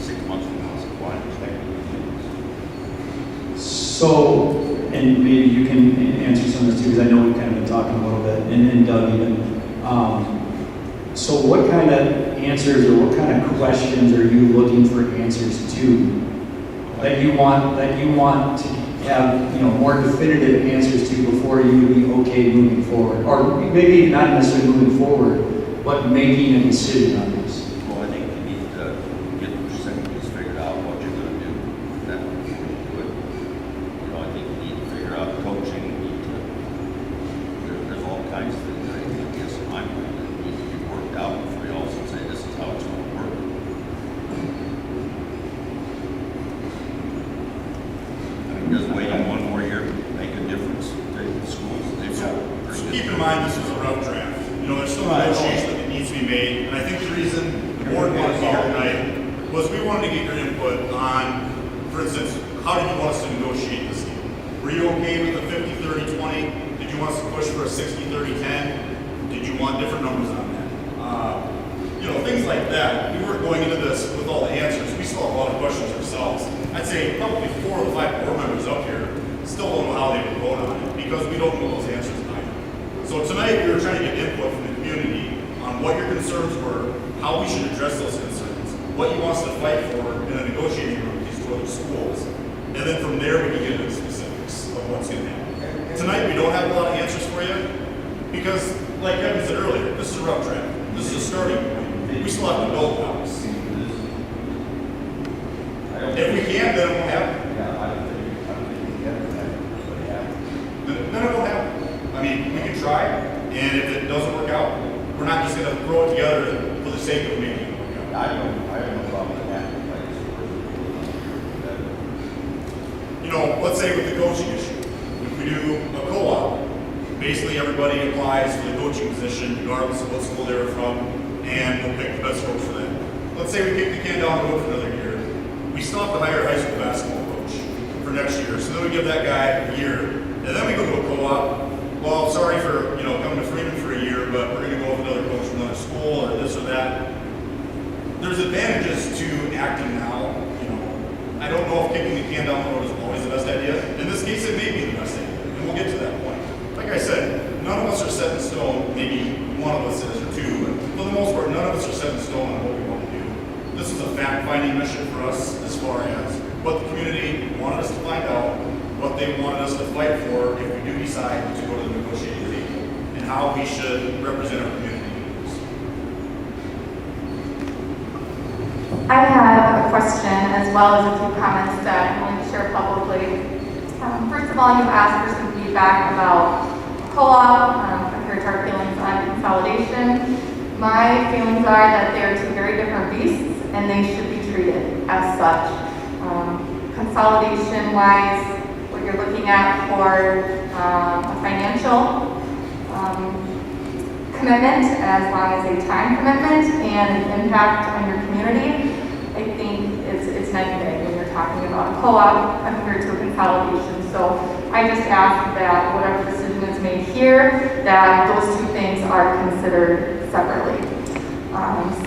6 months from now. So why expect it to do this? So, and maybe you can answer some of this too, because I know we've kind of been talking a little bit, and Doug even. So what kind of answers or what kind of questions are you looking for answers to? That you want to have, more definitive answers to before you would be okay moving forward? Or maybe not necessarily moving forward, but making a decision on this. Well, I think you need to get the percentages figured out, what you're going to do. That way you can do it. I think you need to figure out coaching. There's all kinds of things that I think, yes, in my mind, that need to be worked out before you also say this is how it's going to work. Does waiting 1 more year make a difference to the schools? They've got So keep in mind, this is a rough draft. There's still negotiation that needs to be made, and I think the reason the board wanted to be here tonight was we wanted to get your input on, for instance, how did you want us to negotiate this deal? Were you okay with a 50-30-20? Did you want us to push for a 60-30-10? Did you want different numbers on that? Things like that. We weren't going into this with all the answers. We still have a lot of questions ourselves. I'd say probably 4 of the 5 board members up here still don't know how they would vote on it because we don't know those answers either. So tonight we were trying to get input from the community on what your concerns were, how we should address those concerns, what you want us to fight for in a negotiating room with these 2 other schools. And then from there we can get into the specifics of what's going to happen. Tonight we don't have a lot of answers for you because, like Kevin said earlier, this is a rough draft. This is a starting point. We still have to build the house. This If we can't, then it won't happen. Yeah, I don't think you can ever have everybody happen. Then it won't happen. I mean, we can try, and if it doesn't work out, we're not just gonna throw it together for the sake of making it work out. I have no problem with that. You know, let's say with the coaching issue, if we do a co-op, basically everybody applies for the coaching position regardless of what school they were from, and we'll pick the best coach for them. Let's say we kick the can down the road for another year. We still have to hire a high school basketball coach for next year, so then we give that guy a year, and then we go to a co-op. Well, sorry for, coming to Freeman for a year, but we're gonna go with another coach from another school or this or that. There's advantages to acting now, I don't know if kicking the can down the road is always the best idea. In this case, it may be the best idea, and we'll get to that point. Like I said, none of us are set in stone. Maybe one of us is or two, but for the most part, none of us are set in stone on what we want to do. This is a fact-finding mission for us as far as what the community wanted us to find out, what they wanted us to fight for if we do decide to go to the negotiating table, and how we should represent our community. I have a question as well as a few comments that I'm going to share publicly. First of all, you asked for some feedback about co-op compared to our feelings on consolidation. My feelings are that they are two very different beasts and they should be treated as such. Consolidation-wise, what you're looking at for a financial commitment as long as a time commitment and an impact on your community, I think it's night and day when you're talking about a co-op compared to a consolidation. So I just ask that whatever decision is made here, that those two things are considered separately.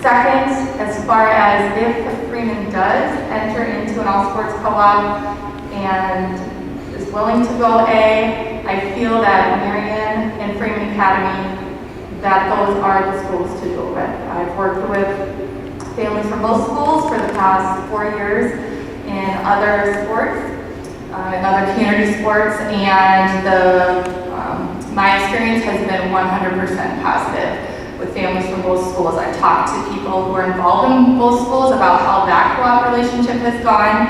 Second, as far as if Freeman does enter into an all-sports co-op and is willing to go A, I feel that Marion and Freeman Academy, that those are the schools to do it with. I've worked with families from both schools for the past 4 years in other sports, in other community sports, and my experience has been 100% positive with families from both schools. I've talked to people who are involved in both schools about how that co-op relationship has gone,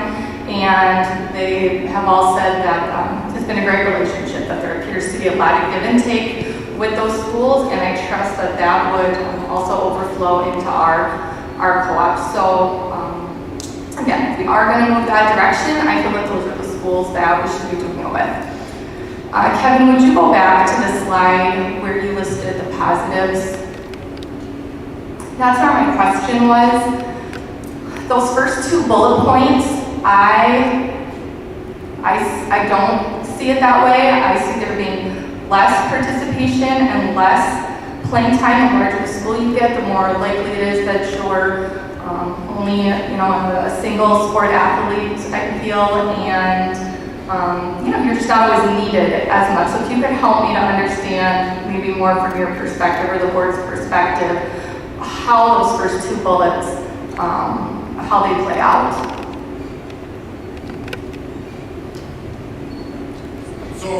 and they have all said that it's been a great relationship, that there appears to be a lot of give and take with those schools, and I trust that that would also overflow into our co-op. So again, if we are going to move that direction, I feel that those are the schools that we should be doing it with. Kevin, would you go back to the slide where you listed the positives? That's where my question was. Those first two bullet points, I don't see it that way. I see there being less participation and less playing time. The larger the school you get, the more likely it is that you're only, a single sport athlete, I feel, and you're just not always needed as much. So if you could help me to understand, maybe more from your perspective or the board's perspective, how those first two bullets, how they play out. So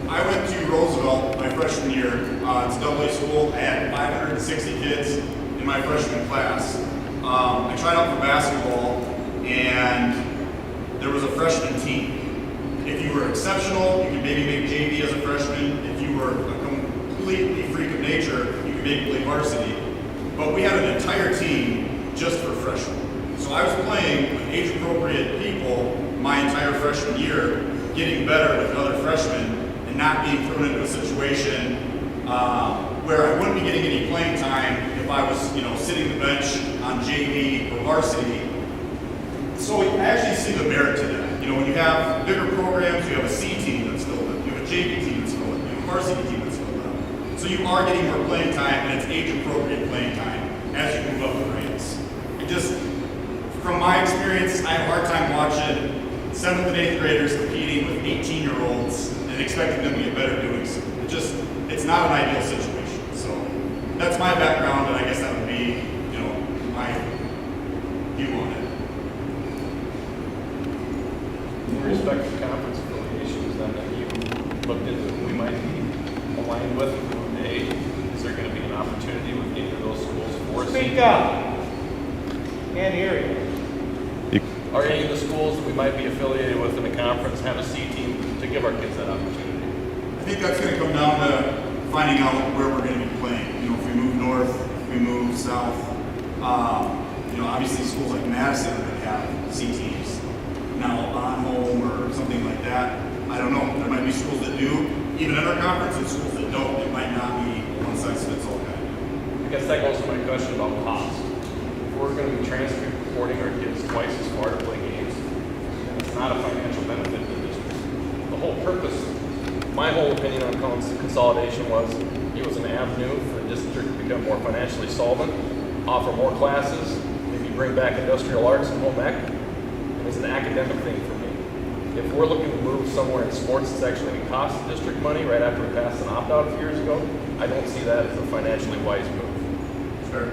I went to Roosevelt my freshman year. It's a AA school. I had 560 kids in my freshman class. I tried out for basketball, and there was a freshman team. If you were exceptional, you could maybe make JV as a freshman. If you were a completely freak of nature, you could maybe play varsity. But we had an entire team just for freshmen. So I was playing with age-appropriate people my entire freshman year, getting better with other freshmen, and not being thrown into a situation where I wouldn't be getting any playing time if I was, sitting the bench on JV or varsity. So I actually see the merit to that. When you have bigger programs, you have a C team that's filled up, you have a JV team that's filled up, you have a varsity team that's filled up. So you are getting more playing time, and it's age-appropriate playing time as you move up the ranks. From my experience, I have a hard time watching 7th and 8th graders competing with 18-year-olds and expecting them to get better doing so. It's not an ideal situation. So that's my background, and I guess that would be, my view on it. In respect to conference affiliations, then that you looked into, we might be aligned with from A, is there going to be an opportunity with either of those schools for Speak up. Can't hear you. Are any of the schools that we might be affiliated with in the conference have a C team to give our kids that opportunity? I think that's going to come down to finding out where we're going to be playing. You know, if we move north, if we move south. You know, obviously schools like Madison are going to have C teams. Now, on home or something like that, I don't know. There might be schools that do, even in our conference, and schools that don't. It might not be one size fits all kind of deal. I guess that goes to my question about cost. If we're going to be transporting our kids twice as far to play games, and it's not a financial benefit to the district. The whole purpose, my whole opinion on consolidation was it was an avenue for the district to become more financially solvent, offer more classes, maybe bring back industrial arts and home ec. It was an academic thing for me. If we're looking to move somewhere in sports that's actually going to cost the district money right after we passed an opt-out a few years ago, I don't see that as a financially wise move. Sure.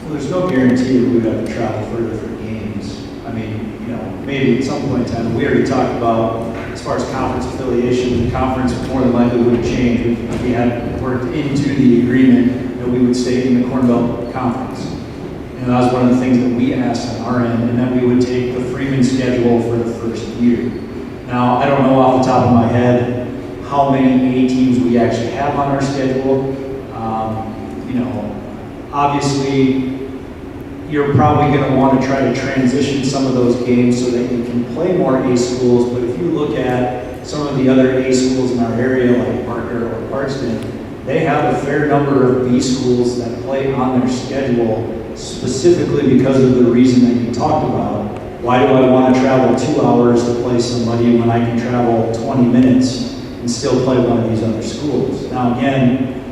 Well, there's no guarantee that we would have to travel further for games. I mean, you know, maybe at some point in time, we already talked about, as far as conference affiliation, the conference more than likely would change. We had worked into the agreement that we would stay in the Corn Belt Conference. And that was one of the things that we asked on our end, and that we would take the Freeman schedule for the first year. Now, I don't know off the top of my head how many A teams we actually have on our schedule. You know, obviously, you're probably going to want to try to transition some of those games so that you can play more A schools. But if you look at some of the other A schools in our area, like Parker or Parkston, they have a fair number of B schools that play on their schedule specifically because of the reason that you talked about. Why do I want to travel 2 hours to play somebody when I can travel 20 minutes and still play one of these other schools? Now again,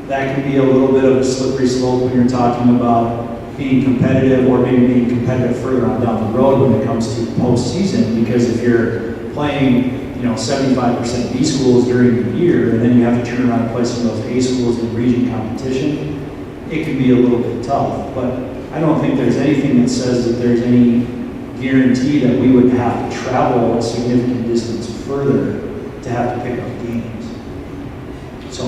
that can be a little bit of a slippery slope when you're talking about being competitive or maybe being competitive further on down the road when it comes to postseason, because if you're playing, you know, 75% B schools during the year and then you have to turn around and play some of those A schools in region competition, it can be a little bit tough. But I don't think there's anything that says that there's any guarantee that we would have to travel a significant distance further to have to pick up games. So,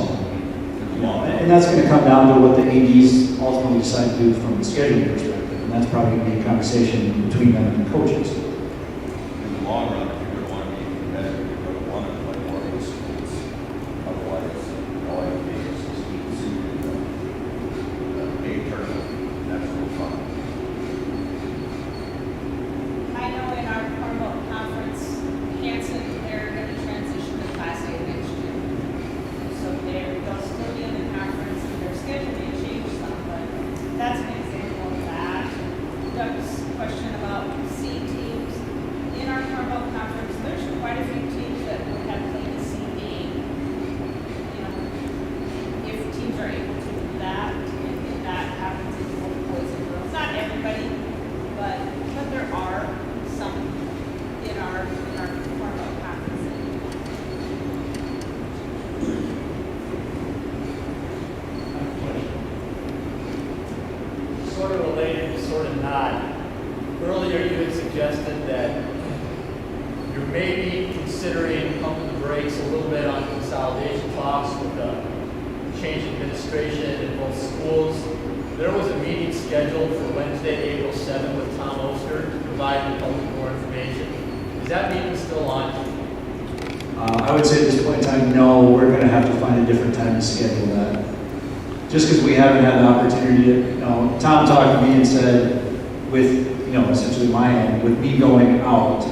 you know, and that's going to come down to what the ADs ultimately decide to do from the scheduling perspective, and that's probably going to be a conversation between them and the coaches. In the long run, if you're going to want to be competitive, you're going to want to play more of those schools. Otherwise, all I can do is just keep suited the big tournament. That's real fun. I know in our Cornwall conference, Hanson, they're going to transition to Class A next year. So they'll still be in the conference, and their schedule may change some, but that's an example of that. Doug's question about C teams. In our Cornwall conference, there's quite a few teams that would have played a C game. You know, if teams are able to do that, and that happens in both boys and girls. Not everybody, but there are some in our Cornwall conference. Sort of related, sort of not. Earlier you had suggested that you're maybe considering pumping the brakes a little bit on consolidation talks with the change in administration in both schools. There was a meeting scheduled for Wednesday, April 7th with Tom Oster to provide the public more information. Is that meeting still on? I would say at this point in time, no, we're going to have to find a different time to schedule that. Just because we haven't had the opportunity to, you know, Tom talked to me and said, with, you know, essentially my end, with me going out,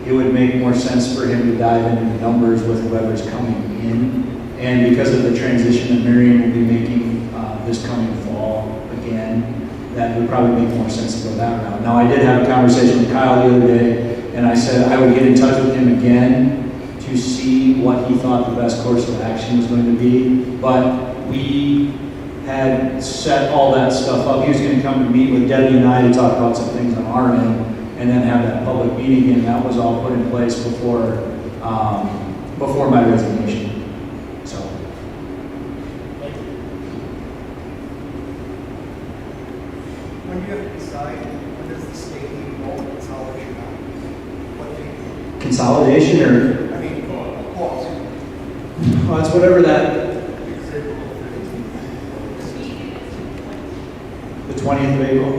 it would make more sense for him to dive into the numbers with whoever's coming in. And because of the transition that Marion will be making this coming fall again, that would probably make more sense to go that route. Now, I did have a conversation with Kyle the other day, and I said I would get in touch with him again to see what he thought the best course of action was going to be. But we had set all that stuff up. He was going to come to meet with Debbie and I to talk about some things on our end, and then have that public meeting, and that was all put in place before my resignation. So. Thank you. When you have to decide, when does the state need more consolidation on? What they, Consolidation, or I mean, pause. well, it's whatever that. The 20th of April?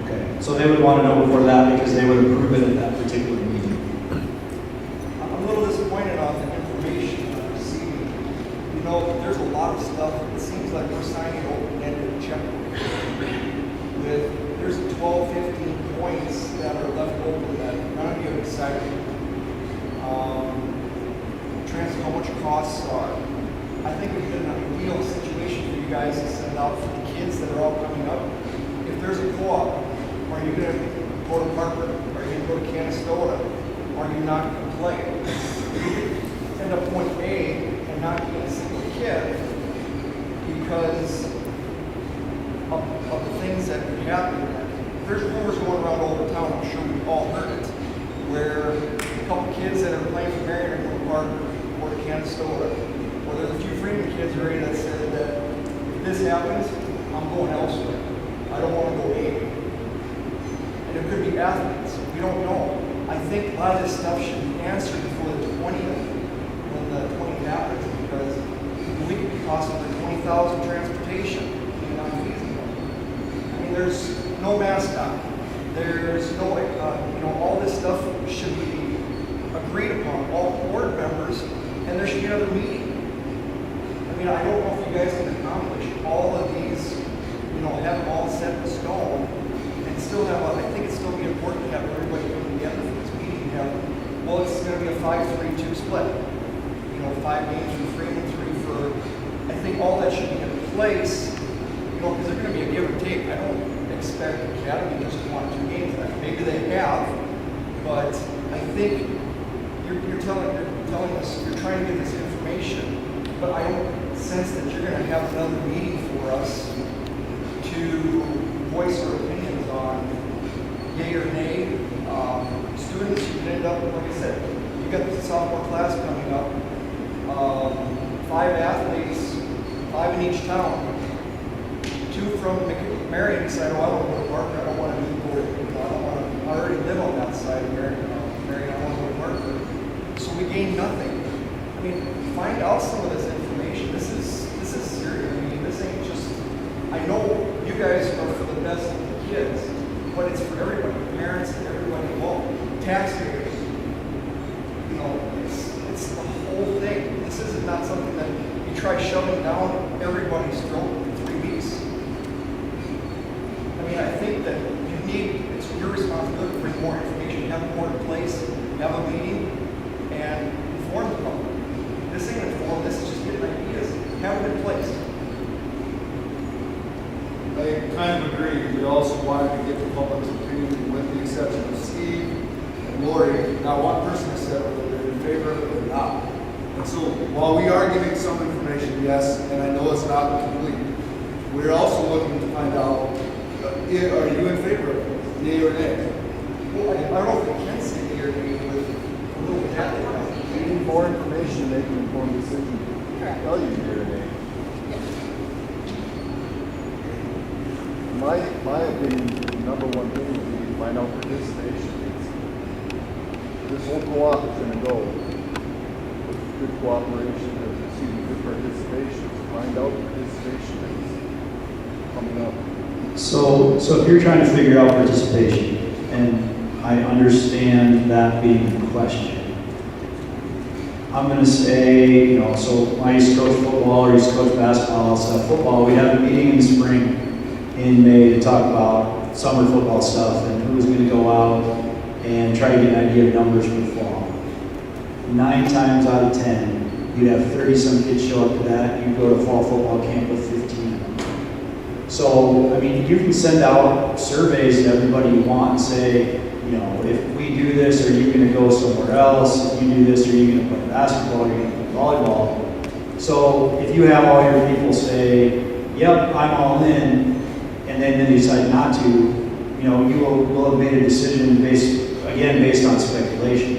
Okay, So they would want to know before that because they would approve it at that particular meeting. I'm a little disappointed on the information I'm receiving. You know, there's a lot of stuff, it seems like we're signing open-ended checkbooks. There's 12, 15 points that are left open that none of you have decided. How much costs are. I think it'd be an ideal situation for you guys to send out for the kids that are all coming up. If there's a co-op, are you going to go to Parker? Are you going to go to Canastota? Are you not going to play? You could end up point A and not get a single kid because of the things that could happen. There's rumors going around all over town, I'm sure we've all heard it, where a couple kids that are playing for Marion are going to Parker or to Consolidation. Or there's a few Freeman kids already that said that if this happens, I'm going elsewhere. I don't want to go A. And it could be athletes. We don't know. I think a lot of this stuff should be answered before the 20th, when the 20th happens, because we could be costing the 20,000 transportation. I mean, there's no mascot. There's no, all this stuff should be agreed upon, all board members, and there should be another meeting. I mean, I don't know if you guys can accomplish all of these, have them all set in stone, and still have, I think it's still be important to have everybody come together for this meeting. Well, it's going to be a 5-3-2 split. 5 games for Freeman, 3 for, I think all that should be in place, because there's going to be a give and take. I don't expect Academy just to want 2 games. Maybe they have, but I think you're telling us, you're trying to get this information, but I don't sense that you're going to have another meeting for us to voice our opinions on yay or nay. Students, you can end up, like I said, you got the sophomore class coming up, 5 athletes, 5 in each town. 2 from Marion decide, oh, I don't want to go to Parker, I don't want to go to, I already live on that side of Marion, I want to go to Parker. So we gain nothing. I mean, find out some of this information. This is serious. I mean, this ain't just, I know you guys are for the best of the kids, but it's for everybody, parents and everybody involved, taxpayers. It's the whole thing. This is not something that you try shoving down everybody's throat in 3 weeks. I mean, I think that it's your responsibility to bring more information, have more in place, have a meeting, and inform the public. This ain't informed, this is just getting ideas. Have them in place. I kind of agree. We also wanted to get the public's opinion, with the exception of Steve and Lori. Not one person has said whether they're in favor of it or not. And so while we are giving some information, yes, and I know it's not complete, we're also looking to find out, are you in favor of it? Yay or nay? Well, I don't know if we can say yay or nay with a little bit. We need more information to make an informed decision. Correct. Tell you here today. My opinion, the number one thing would be to find out participation rates. This whole co-op is going to go with good cooperation, good participation. Find out participation rates coming up. So if you're trying to figure out participation, and I understand that being the question, I'm going to say, so I used to coach football or used to coach basketball, so football, we had a meeting in the spring in May to talk about summer football stuff and who was going to go out and try to get an idea of numbers for the fall. 9 times out of 10, you'd have 30-some kids show up to that, you'd go to fall football camp with 15 of them. So, I mean, you can send out surveys to everybody you want and say, if we do this, are you going to go somewhere else? If you do this, are you going to play basketball? Are you going to play volleyball? So if you have all your people say, yep, I'm all in, and then they decide not to, you will have made a decision based on speculation,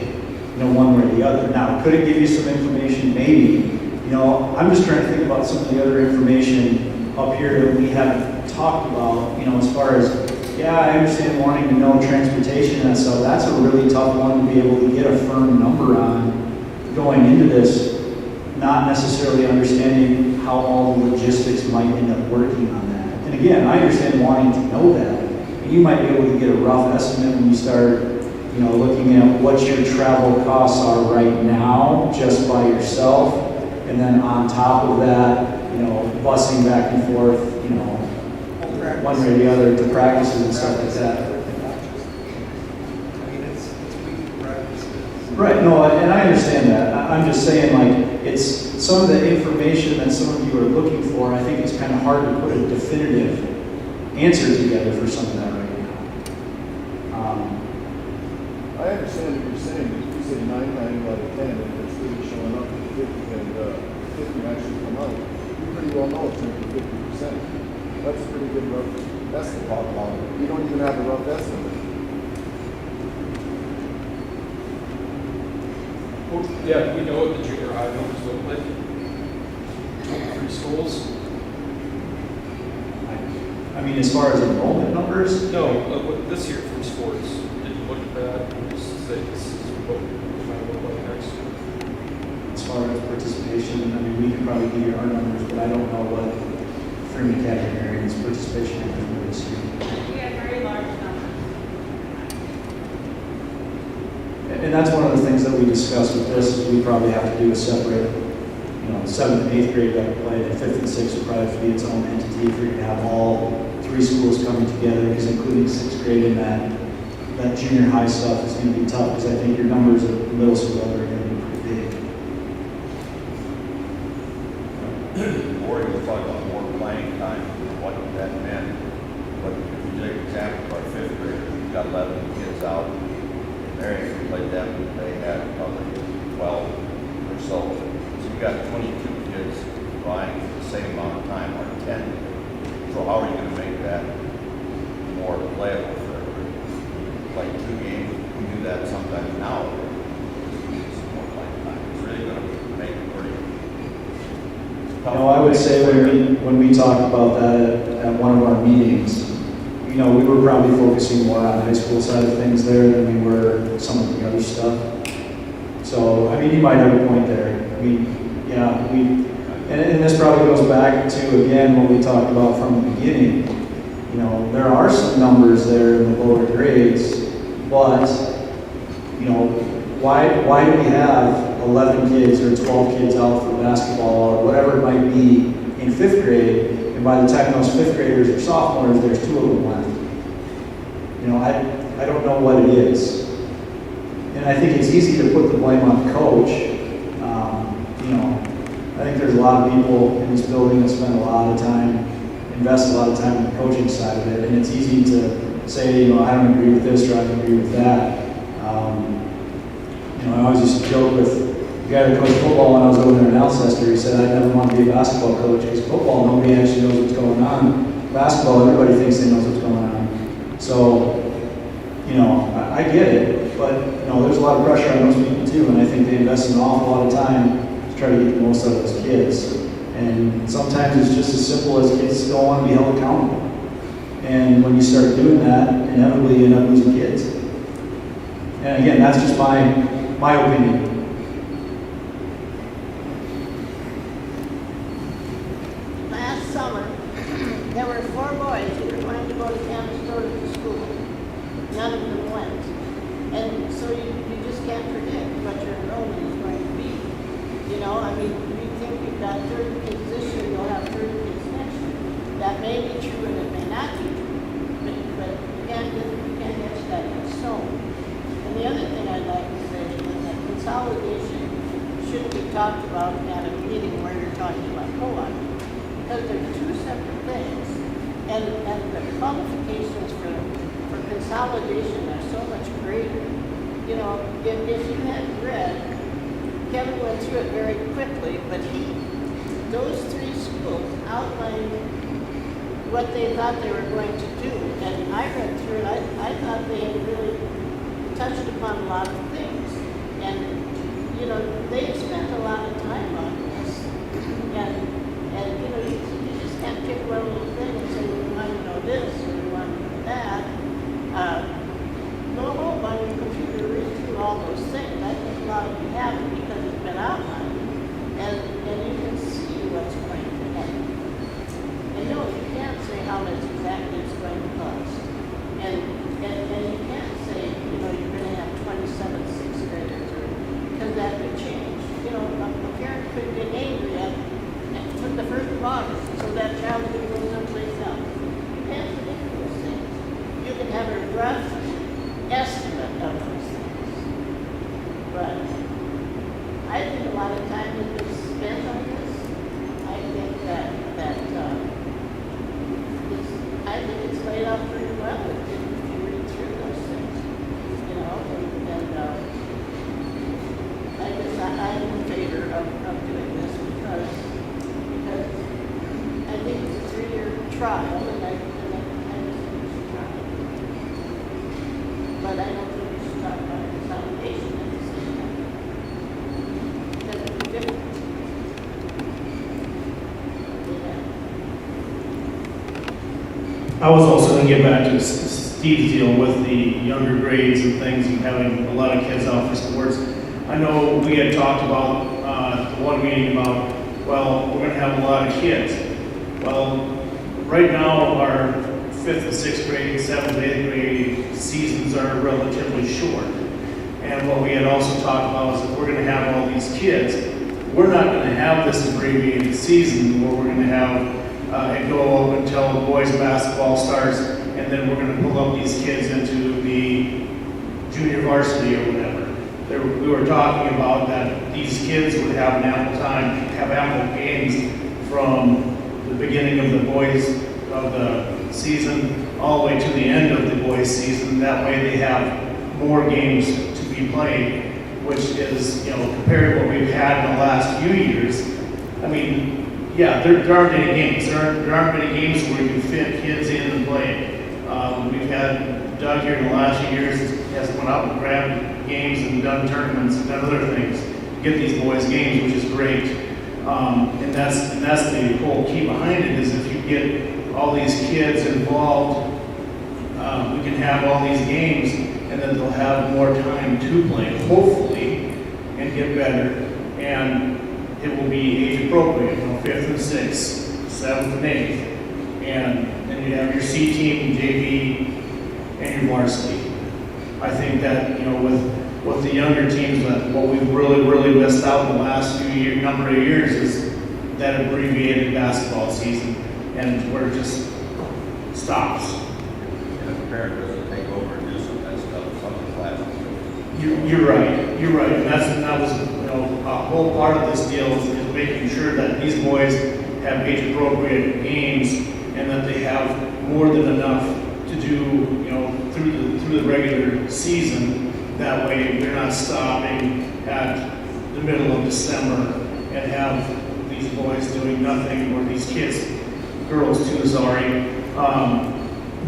one way or the other. Now, could it give you some information? Maybe. I'm just trying to think about some of the other information up here that we haven't talked about, as far as, yeah, I understand wanting to know transportation and stuff. That's a really tough one to be able to get a firm number on going into this, not necessarily understanding how all the logistics might end up working on that. And again, I understand wanting to know that, you might be able to get a rough estimate when you start, you know, looking at what your travel costs are right now, just by yourself, and then on top of that, you know, busing back and forth, you know, one way or the other to practices and stuff like that. I mean, it's weekly practices. Right, no, and I understand that. I'm just saying, like, it's some of the information that some of you are looking for, I think it's kind of hard to put a definitive answer together for some of that right now. I understand what you're saying, but you say 9 out of 10, and it's really showing up at 50, and 50 actually come out. You pretty well know it's going to be 50%. That's a pretty good rough estimate. You don't even have a rough estimate. Well, yeah, we know what the junior high numbers look like. 3 schools. I mean, as far as enrollment numbers, No, what this year from sports, did you look at that and just say this is what it might look like next year? as far as participation, I mean, we could probably give you our numbers, but I don't know what Freeman Academy Area's participation numbers were this year. We have very large numbers. And that's one of the things that we discussed with this, is we probably have to do a separate, you know, 7th and 8th grade got to play, and 5th and 6th would probably have to be its own entity if you're going to have all 3 schools coming together, because including 6th grade in that junior high stuff is going to be tough, because I think your numbers at the middle school level are going to be pretty big. Or you talk about more playing time, what that meant. But if you take an example of our 5th graders, we've got 11 kids out. Mary played them, they had probably 12 or so. So you got 22 kids vying for the same amount of time, or 10. So how are you going to make that more playable for everybody? Like 2 games, we do that sometimes now. It's more playing time. It's really going to make it pretty. No, I would say when we talked about that at one of our meetings, you know, we were probably focusing more on the high school side of things there than we were some of the other stuff. So, I mean, you might have a point there. I mean, yeah, and this probably goes back to, again, what we talked about from the beginning. You know, there are some numbers there in the lower grades, but, you know, why do we have 11 kids or 12 kids out for basketball or whatever it might be in 5th grade, and by the time those 5th graders are sophomores, there's 2 of them left? You know, I don't know what it is. And I think it's easy to put the blame on the coach. You know, I think there's a lot of people in this building that spend a lot of time, invest a lot of time in the coaching side of it, and it's easy to say, you know, I don't agree with this or I don't agree with that. You know, I always used to joke with the guy that coached football when I was over there in Alcester. He said, I never want to be a basketball coach, because football, nobody actually knows what's going on. Basketball, everybody thinks they know what's going on. So, you know, I get it, but, you know, there's a lot of pressure on those people too, and I think they invest an awful lot of time to try to get the most out of those kids. And sometimes it's just as simple as kids still want to be held accountable. And when you start doing that, inevitably you end up losing kids. And again, that's just my opinion. Last summer, there were 4 boys who were going to go to Consolidation to school. None of them went. And so you just can't predict what your enrollment is going to be. You know, I mean, we think we've got 30 kids this year, you'll have 30 kids next year. That may be true and it may not be true. But again, you can't catch that in stone. And the other thing I'd like to say is that consolidation shouldn't be talked about at a meeting where you're talking about co-op, because they're 2 separate things. And the qualifications for consolidation are so much greater. You know, if you had read, Kevin went through it very quickly, but those 3 schools outlined what they thought they were going to do. And I read through it, I thought they had really touched upon a lot of things. And, you know, they spent a lot of time on this. And you know, you just can't pick one little thing and say, we want to know this or we want to know that. Go home on your computer, read through all those things. I think a lot of you have it because it's been outlined. And you can see what's going to happen. And no, you can't say how much exactly it's going to cost. August, so that child can go someplace else. You can't predict those things. You can have a rough estimate of those things. But I think a lot of time has been spent on this. I think I think it's laid out pretty well if you read through those things, you know, and I guess I'm in favor of doing this because I think it's a 3-year trial, and I just think we should try it. But I don't think we should talk about consolidation at the same time. That's a different. I was also going to get back to Steve's deal with the younger grades and things and having a lot of kids out for sports. I know we had talked about one meeting about, well, we're going to have a lot of kids. Well, right now our 5th and 6th grade, 7th, 8th grade seasons are relatively short. And what we had also talked about is if we're going to have all these kids, we're not going to have this abbreviated season where we're going to have it go up until the boys basketball starts, and then we're going to pull up these kids into the junior varsity or whatever. We were talking about that these kids would have ample games from the beginning of the boys of the season all the way to the end of the boys season. That way they have more games to be played, which is, you know, compared to what we've had in the last few years. I mean, yeah, there aren't any games. There aren't many games where you can fit kids in and play. We've had Doug here in the last few years has went out and grabbed games and done tournaments and done other things to get these boys games, which is great. And that's the whole key behind it is if you get all these kids involved, we can have all these games, and then they'll have more time to play, hopefully, and get better. And it will be age appropriate, you know, 5th and 6th, 7th and 8th. And then you have your C team, JV, and your varsity. I think that, you know, with the younger teams, that what we've really missed out in the last number of years is that abbreviated basketball season, and where it just stops. And if a parent doesn't take over and do some of that stuff, some of the classes. You're right, and that was, you know, a whole part of this deal is making sure that these boys have age-appropriate games and that they have more than enough to do, you know, through the regular season. That way, they're not stopping at the middle of December and have these boys doing nothing, or these kids, girls too, sorry,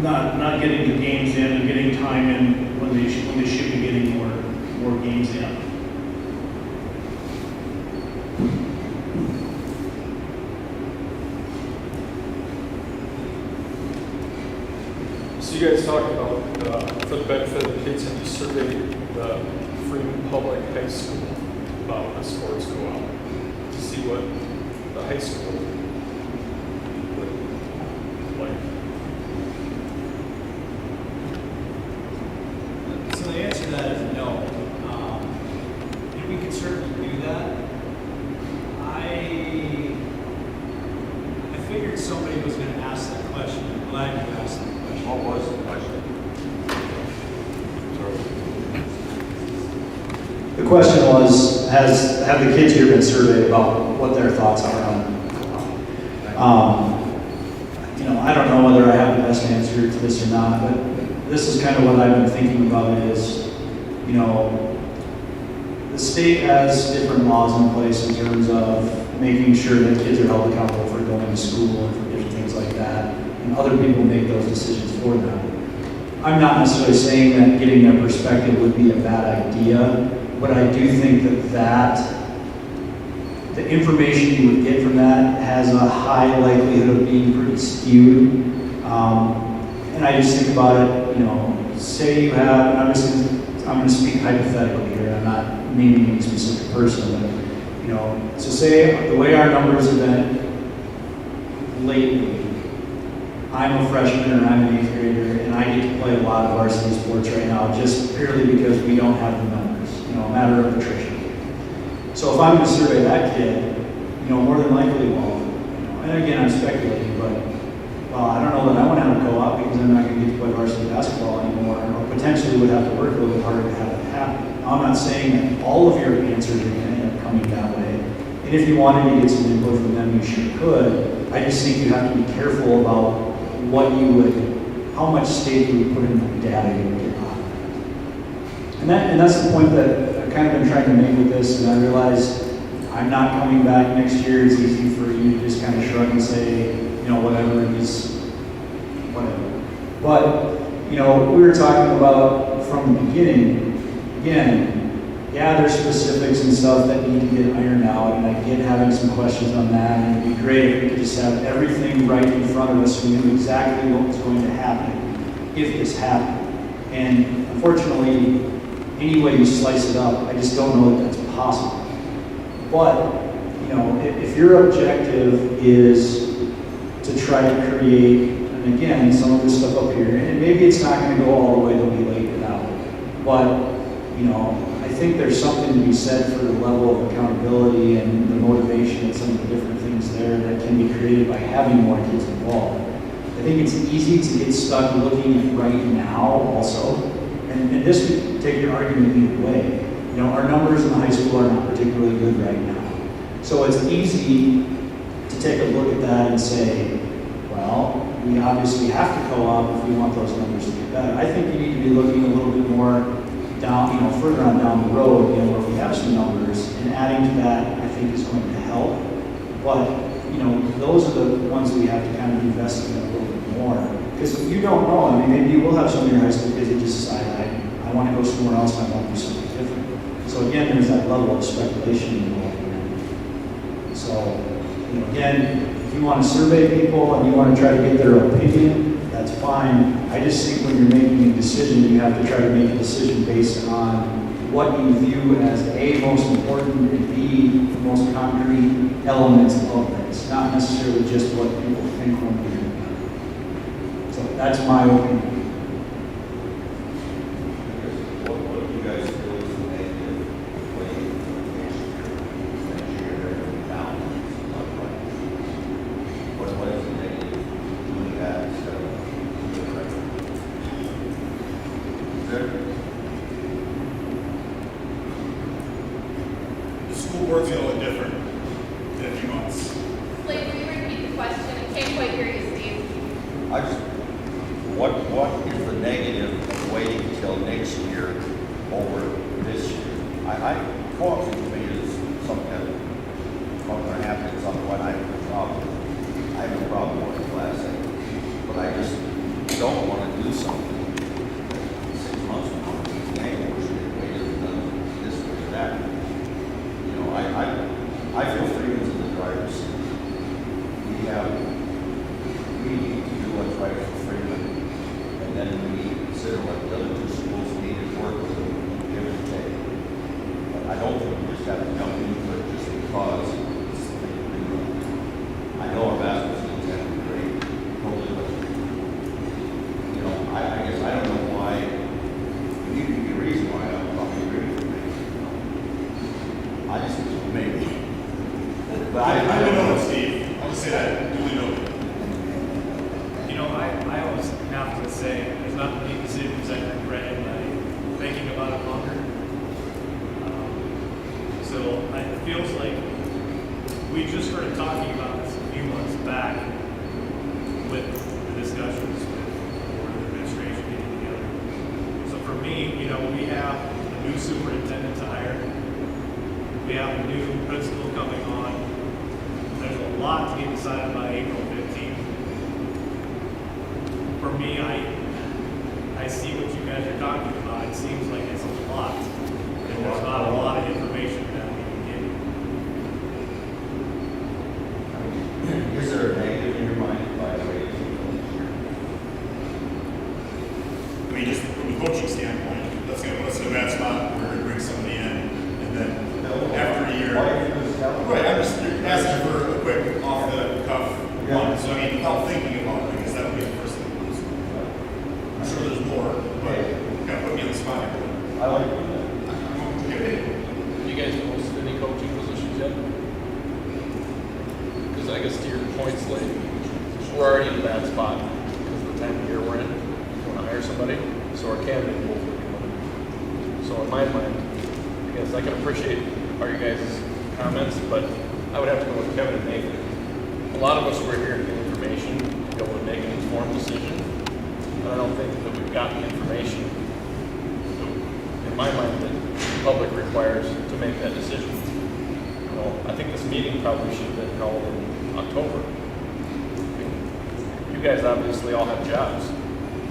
not getting the games in and getting time in when they should be getting more games in. So you guys talked about, for the benefit of the kids, have you surveyed the Freeman Public High School about the sports co-op to see what the high school would like? So the answer to that is no. And we can certainly do that. I figured somebody was going to ask that question. I'm glad you asked that question. What was the question? The question was, have the kids here been surveyed about what their thoughts are on you know, I don't know whether I have the best answer to this or not, but this is kind of what I've been thinking about is, you know, the state has different laws in place in terms of making sure that kids are held accountable for going to school and for different things like that, and other people make those decisions for them. I'm not necessarily saying that getting their perspective would be a bad idea, but I do think that the information you would get from that has a high likelihood of being pretty skewed. And I just think about it, you know, say you have, and I'm going to speak hypothetically here, I'm not naming any specific person, but, you know, so say the way our numbers have been lately, I'm a freshman and I'm an 8th grader, and I get to play a lot of varsity sports right now just purely because we don't have the numbers, you know, a matter of attrition. So if I'm going to survey that kid, you know, more than likely, well, you know, and again, I'm speculating, but, well, I don't know that I want to have a co-op because I'm not going to get to play varsity basketball anymore, or potentially would have to work a little bit harder to have it happen. I'm not saying that all of your answers are going to end up coming that way. And if you wanted to get some input from them, you sure could. I just think you have to be careful about what you would, how much stake you would put in the data you would get on that. And that's the point that I've kind of been trying to make with this, and I realize I'm not coming back next year. It's easy for you to just kind of shrug and say, you know, whatever, he's, whatever. But, you know, we were talking about from the beginning, again, yeah, there's specifics and stuff that need to get ironed out, and I get having some questions on that, and it'd be great if we could just have everything right in front of us so we knew exactly what was going to happen if this happened. And unfortunately, any way you slice it up, I just don't know that that's possible. But, you know, if your objective is to try to create, and again, some of this stuff up here, and maybe it's not going to go all the way that we laid it out, but, you know, I think there's something to be said for the level of accountability and the motivation and some of the different things there that can be created by having more kids involved. I think it's easy to get stuck looking at right now also, and this could take your argument either way. You know, our numbers in the high school are not particularly good right now. So it's easy to take a look at that and say, well, we obviously have to co-op if we want those numbers to get better. I think you need to be looking a little bit more down, you know, further on down the road, you know, where we have some numbers, and adding to that, I think is going to help. But, you know, those are the ones that we have to kind of invest in a little bit more. Because you don't know, I mean, maybe you will have some of your high school kids that just decide, I want to go somewhere else, and I want to do something different. So again, there's that level of speculation involved here. So, you know, again, if you want to survey people and you want to try to get their opinion, that's fine. I just think when you're making a decision, you have to try to make a decision based on what you view as A, most important, and B, the most concrete elements of this, not necessarily just what people think when they're doing it. So that's my opinion. What do you guys feel is the negative way next year down? What is the negative doing that instead of doing it right? Is there? The school board's gonna look different in a few months. Blake, will you repeat the question? I can't quite hear you, Steve. What is the negative of waiting till next year over this year? Co-ops to me is something that's going to happen at some point. I have no problem. I have no problem with Class A. But I just don't want to do something 6 months from now. Hey, we should have waited and done this or that. You know, I feel Freeman's in the driver's seat. We need to do what's right for Freeman, and then we consider what the other two schools need to work with them, give and take. But I don't think we just have to jump into it just because it's the thing to do. I know our basketball team's having great, totally, but, you know, I guess I don't know why, there need to be a reason why I don't probably agree with me. I just, maybe. But I Duly don't know. noted, Steve. I'll just say that, duly noted. You know, I always have to say, there's not many decisions I regret in my thinking about it longer. So it feels like we just started talking about this a few months back with the discussions with the board of administration getting together. So for me, you know, we have a new superintendent to hire. We have a new principal coming on. There's a lot to be decided by April 15th. For me, I see what you guys are talking about. It seems like it's a lot. And there's not a lot of information that we can give. Is there a negative in your mind by waiting until next year? I mean, just from a coaching standpoint, let's get us in a bad spot. We're gonna bring somebody in, and then after a year. Right, I'm just asking for a quick off-the-cuff one. So I mean, without thinking about it, because that would be the first thing. I'm sure there's more, but kind of put me on the spot here. I like that. You guys posted any coaching positions yet? Because I guess to your point, Slade, we're already in a bad spot because of the time of year we're in. We want to hire somebody, so our candidate pool will be limited. So in my mind, I guess I can appreciate all you guys' comments, but I would have to go with Kevin and Nathan. A lot of us were here to get information, to be able to make an informed decision. And I don't think that we've gotten the information, in my mind, that the public requires to make that decision. You know, I think this meeting probably should have been held in October. You guys obviously all have jobs.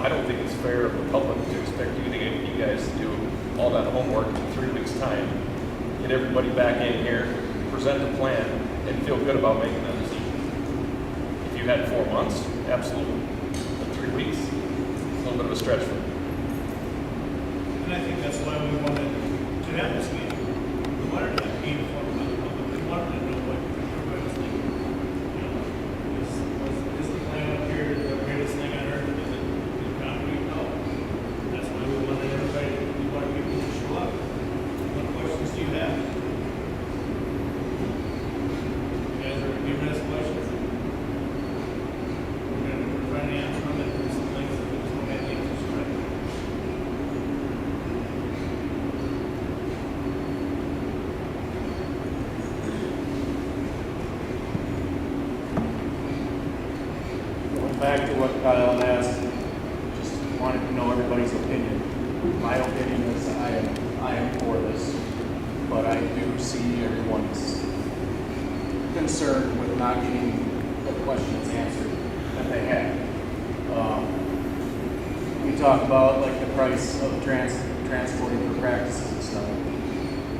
I don't think it's fair of the public to expect you guys to do all that homework in 3 weeks' time, get everybody back in here, present a plan, and feel good about making that decision. If you had 4 months, absolutely. But 3 weeks, it's a little bit of a stretch for me. And I think that's why we wanted to have this meeting. We wanted to be informed by the public. We wanted to know what everybody was thinking. You know, is the plan up here the greatest thing on earth? Is it the economy? No. That's why we wanted everybody, we wanted people to show up. What questions do you have? You guys are giving us questions. We're trying to answer them, and there's some things that we just don't have answers right. Going back to what Kyle asked, just wanted to know everybody's opinion. My opinion is I am for this, but I do see everyone's concern with not getting the questions answered that they have. We talk about like the price of transporting for practices and stuff.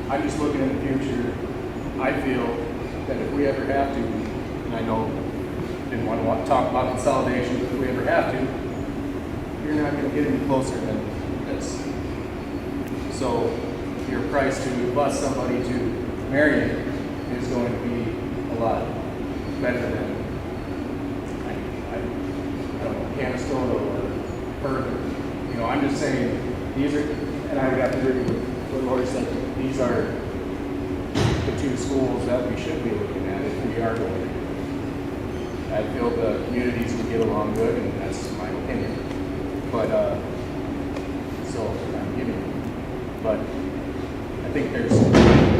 I'm just looking in the future. I feel that if we ever have to, and I know didn't want to talk about consolidation, but if we ever have to, you're not going to get any closer than this. So your price to bus somebody to Marion is going to be a lot better than I don't know, Canastota or further. You know, I'm just saying these are, and I would have to agree with what Lori said. These are the two schools that we should be looking at if we are going. I feel the communities would get along good, and that's my opinion. But, so I'm giving you. But I think there's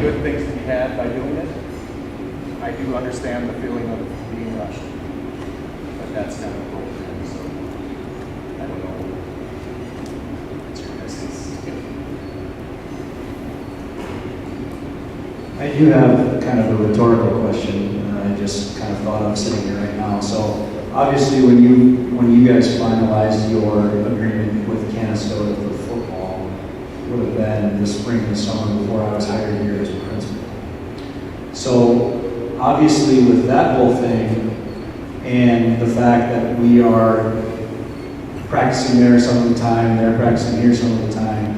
good things to be had by doing it. I do understand the feeling of being rushed. But that's not a program, so I don't know. It's your business. I do have kind of a rhetorical question. I just kind of thought of sitting here right now. So obviously, when you guys finalized your agreement with Canastota for football, would have been the spring and summer before I was hired here as a principal. So obviously, with that whole thing and the fact that we are practicing there some of the time, they're practicing here some of the time,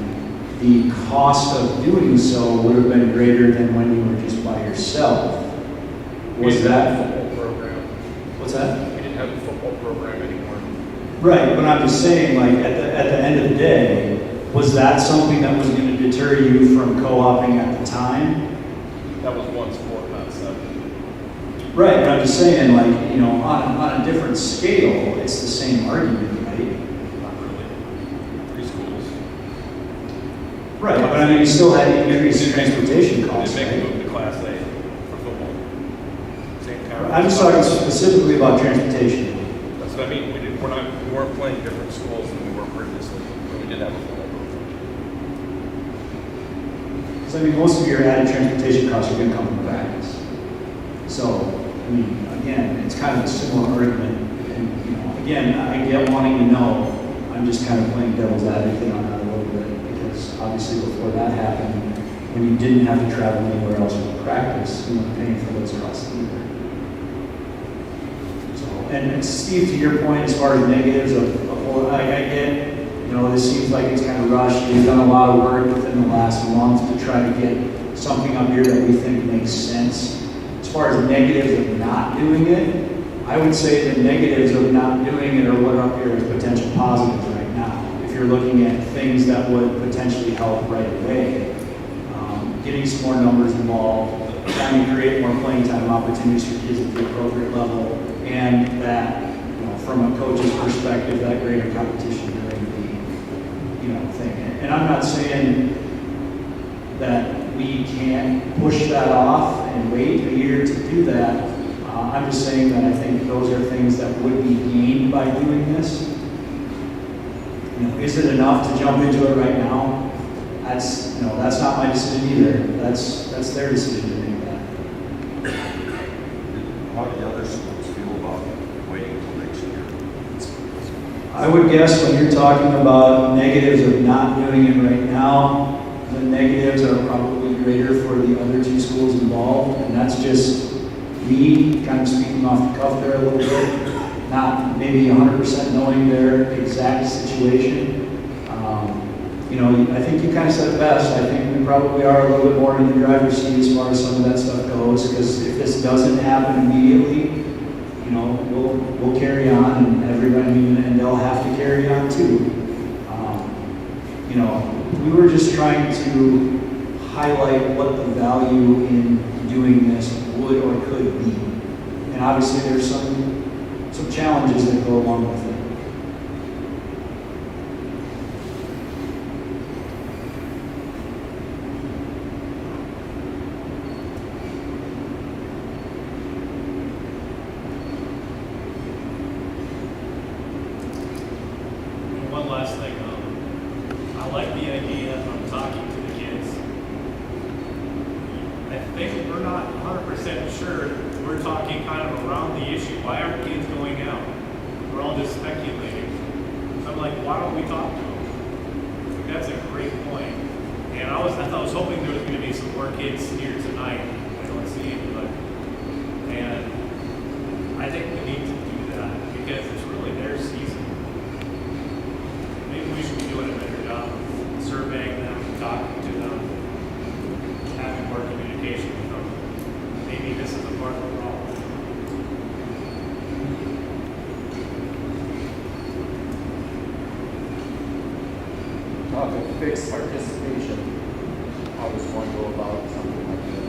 the cost of doing so would have been greater than when you were just by yourself. Was that football program? What's that? We didn't have a football program anymore. Right, but I'm just saying, like at the end of the day, was that something that was going to deter you from co-oping at the time? That was one sport, not seven. Right, but I'm just saying, like, you know, on a different scale, it's the same argument, right? Not really. 3 schools. Right, but I mean, you still had increased transportation costs, They make a right? move to Class A for football. Same time. I'm just talking specifically about transportation. That's what I mean. We weren't playing different schools than we were previously, but we did have a football program. So, I mean, most of your added transportation costs are going to come from practice. So, I mean, again, it's kind of a similar argument. And, you know, again, I get wanting to know. I'm just kind of playing devil's advocate on that a little bit because obviously before that happened, when you didn't have to travel anywhere else for practice, you weren't paying for those costs either. So, and Steve, to your point, as far as negatives I get, you know, this seems like it's kind of rushed. We've done a lot of work within the last month to try to get something up here that we think makes sense. As far as negatives of not doing it, I would say the negatives of not doing it are what are up here as potential positives right now. If you're looking at things that would potentially help right away, getting some more numbers involved, trying to create more playing time opportunities for kids at the appropriate level, and that, from a coach's perspective, that greater competition during the, thing. And I'm not saying that we can't push that off and wait a year to do that. I'm just saying that I think those are things that would be gained by doing this. Is it enough to jump into it right now? That's not my decision either. That's their decision to make that. How do the other schools feel about waiting until next year? I would guess when you're talking about negatives of not doing it right now, the negatives are probably greater for the other two schools involved, and that's just me kind of speaking off the cuff there a little bit, not maybe 100% knowing their exact situation. I think you kind of said it best. I think we probably are a little bit more in the driver's seat as far as some of that stuff goes, because if this doesn't happen immediately, we'll carry on, and everybody, and they'll have to carry on too. We were just trying to highlight what the value in doing this would or could be. And obviously there's some challenges that go along with it. And one last thing, I like the idea of talking to the kids. I think we're not 100% sure. We're talking kind of around the issue. Why aren't kids going out? We're all just speculating. So I'm like, why don't we talk to them? I think that's a great point. And I was hoping there was going to be some more kids here tonight. I don't see any, and I think we need to do that because it's really their season. Maybe we should be doing a better job of surveying them, talking to them, having more communication with them. Maybe this is a part of the problem. Fixed participation, how does one go about something like that?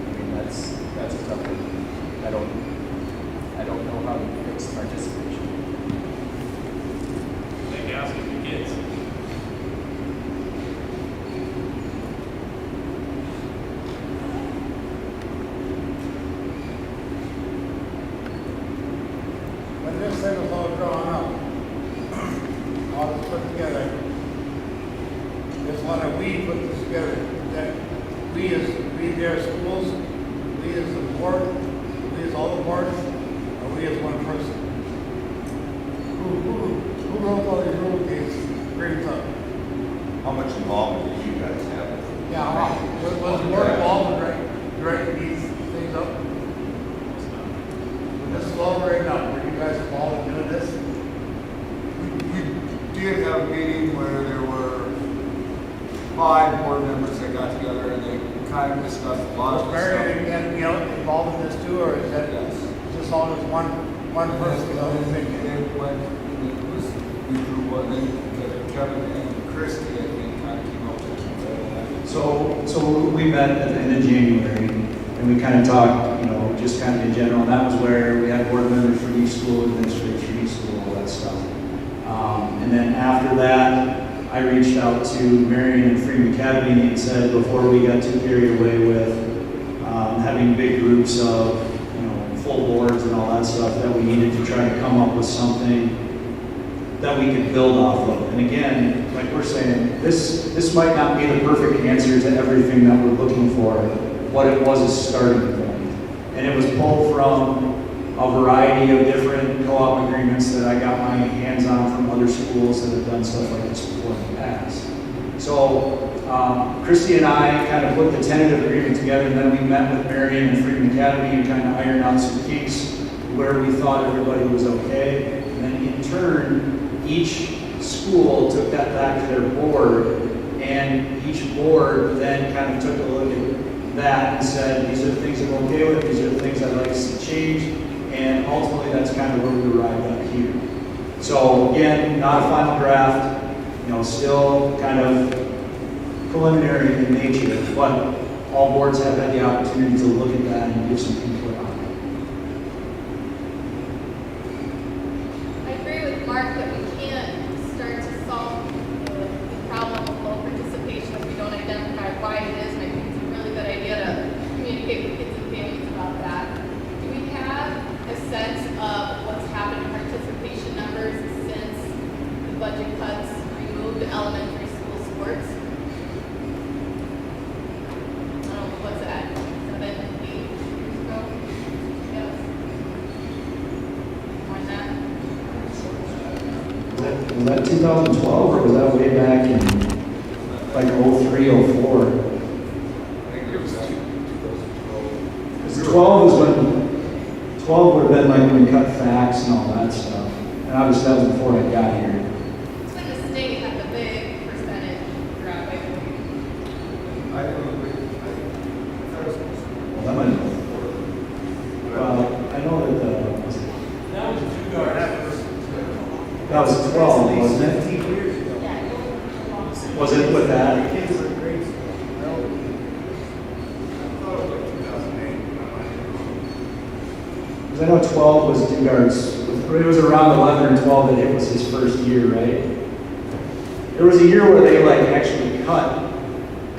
I mean, that's a tough one. I don't know how to fix participation. I think asking the kids. When this thing was all drawn up, all was put together, just want to we put this together, that we their schools, we as the board, we as all the boards, or we as one person? Who wrote all these rule games, grades up? How much involvement did you guys have? Yeah, was the board involved in writing these things up? When this is all written up, were you guys involved in doing this? We did have a meeting where there were 5 board members that got together and they kind of discussed a lot of Was Mary and involved in this too, or is that just all as one person? Kevin and Christie, I think, kind of came up with it. So we met at the end of January, and we kind of talked, just kind of in general. And that was where we had board members from each school, administrators from each school, all that stuff. And then after that, I reached out to Marion and Freeman Academy and said, before we got too carried away with having big groups of, full boards and all that stuff, that we needed to try to come up with something that we could build off of. And again, like we're saying, this might not be the perfect answer to everything that we're looking for. What it was a starting point. And it was pulled from a variety of different co-op agreements that I got my hands on from other schools that have done stuff like this before in the past. So Christy and I kind of put the tentative agreement together, and then we met with Marion and Freeman Academy and kind of ironed out some kinks where we thought everybody was okay. And then in turn, each school took that back to their board, and each board then kind of took a look at that and said, these are the things I'm okay with, these are the things I'd like to see changed, and ultimately that's kind of where we arrived up here. So again, not a final draft, still kind of preliminary in nature, but all boards have had the opportunity to look at that and give some input on it. I agree with Mark that we can't start to solve the problem of low participation if we don't identify why it is, and I think it's a really good idea to communicate with kids and families about that. Do we have a sense of what's happened in participation numbers since the budget cuts removed elementary school sports? I don't know, what's that, 7, 8 years ago? Yes. More than that? Was that 2012 or was that way back in like 03, 04? I think it was 2012. Because 12 was when, 12 would have been like when we cut facts and all that stuff. And obviously that was before I got here. It's when the state had the big percentage drop, I believe. I don't agree. Well, that might have been. Well, I know that was it? That was 2 guard. That was 12, wasn't it? 15 years ago. Was it with that? Kids were in grade school. I thought it was like 2008. Because I know 12 was Dugard's, it was around 11 or 12 that it was his first year, right? There was a year where they like actually cut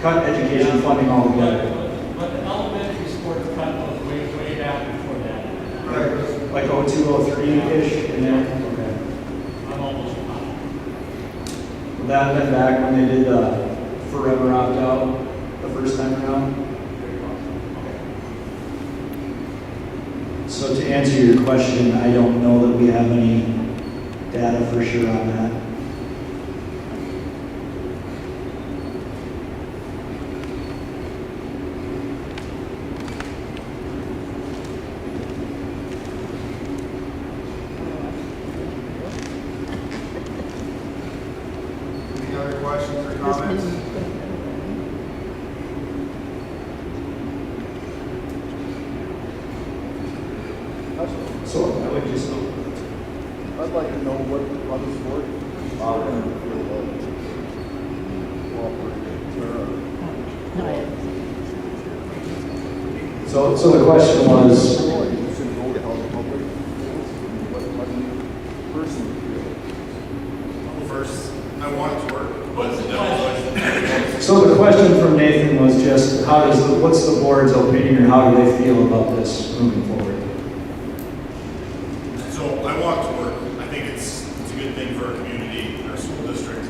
education funding altogether. But the elementary sports cut was way back before that. Right. Like 02, 03-ish in there? Okay. I'm almost positive. Would that have been back when they did the forever opt-out the first time around? So to answer your question, I don't know that we have any data for sure on that. Any other questions or comments? So I would just, I'd like to know what other sport are going to feel cooperative. so the question was, You should go to how the public feels. What do you personally feel? Well, first, I want it to work, but the devil's so the question from Nathan was just, what's the board's opinion or how do they feel about this moving forward? So I want it to work. I think it's a good thing for our community and our school district,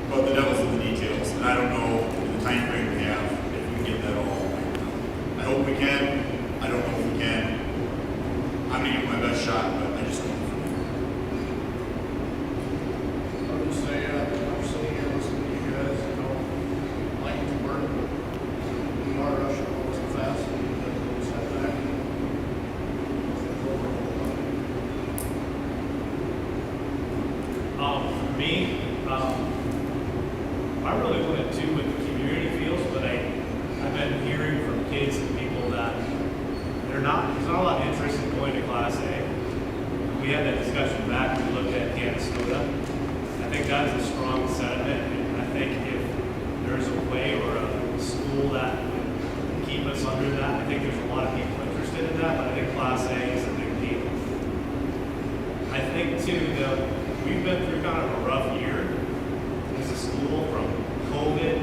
but the devil's in the details, and I don't know in the time frame we have if we can get that all. I hope we can. I don't know if we can. I'm gonna give my best shot, but I just don't know. I would just say, I'm sitting here listening to you guys, I like it to work, but we are rushing a little too fast, and we have a little setback. For me, I really wouldn't do what the community feels, but I've been hearing from kids and people that there's not a lot of interest in going to Class A. We had that discussion back when we looked at Canastota. I think that is a strong sentiment, and I think if there's a way or a school that would keep us under that, I think there's a lot of people interested in that, but I think Class A is a big deal. I think too, we've been through kind of a rough year as a school, from COVID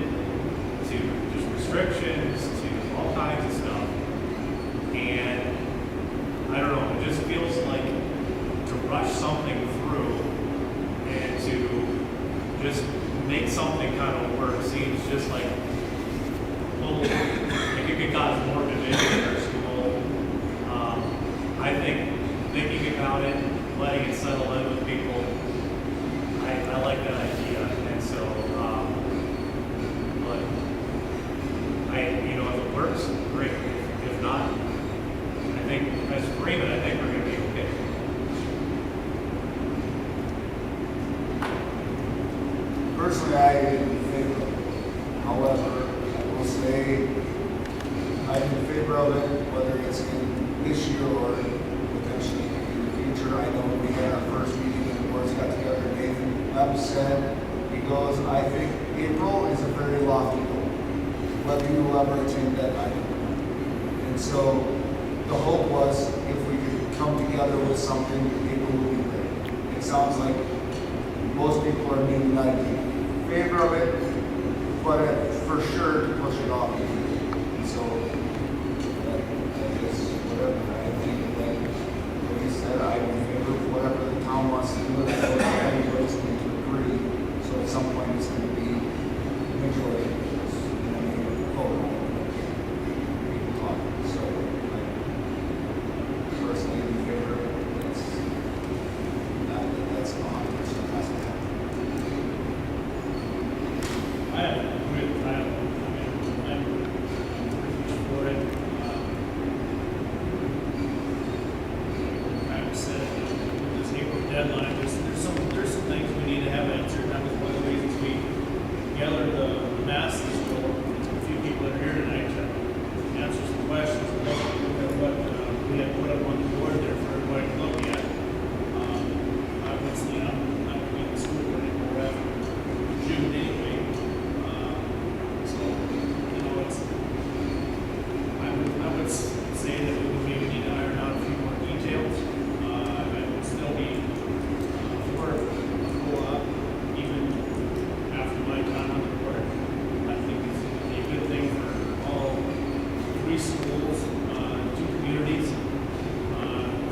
to just restrictions to all kinds of stuff. And I don't know, it just feels like to rush something through and to just make something kind of work seems just like a little, like it could cause more division in our school. I think thinking about it, letting it settle in with people, I like that idea. And so, but if it works, great. If not, I think as Freeman, I think we're going to be okay. Personally, I didn't favor of it. However, I will say I'm in favor of it, whether it's in this year or potentially in the future. I know we had our first meeting and the boards got together. Nathan upset because I think April is a very lofty goal. whether you will ever attain that, I don't know. And so the hope was if we could come together with something, April would be great. It sounds like most people are meaning I'd be in favor of it, but for sure to push it off. And so that is whatever. I think like you said, I'm in favor of whatever the town wants to do. And I know that everybody's going to agree. So at some point it's going to be majority. Vote. People talk. So I personally in favor of it. That's 100% has to happen. I agree with Kyle. I mean, I'm for it. Kyle said, this April deadline, there's some things we need to have answered. That was one of the reasons we gathered the masses, so a few people that are here tonight to answer some questions and look at what we had put up on the board there for everybody to look at. Obviously, I'm not going to be in the school board anymore after June anyway. So, you know, I would say that we would maybe need to iron out a few more details. I would still be for a co-op, even after my time on the board. I think it's going to be a good thing for all three schools, two communities,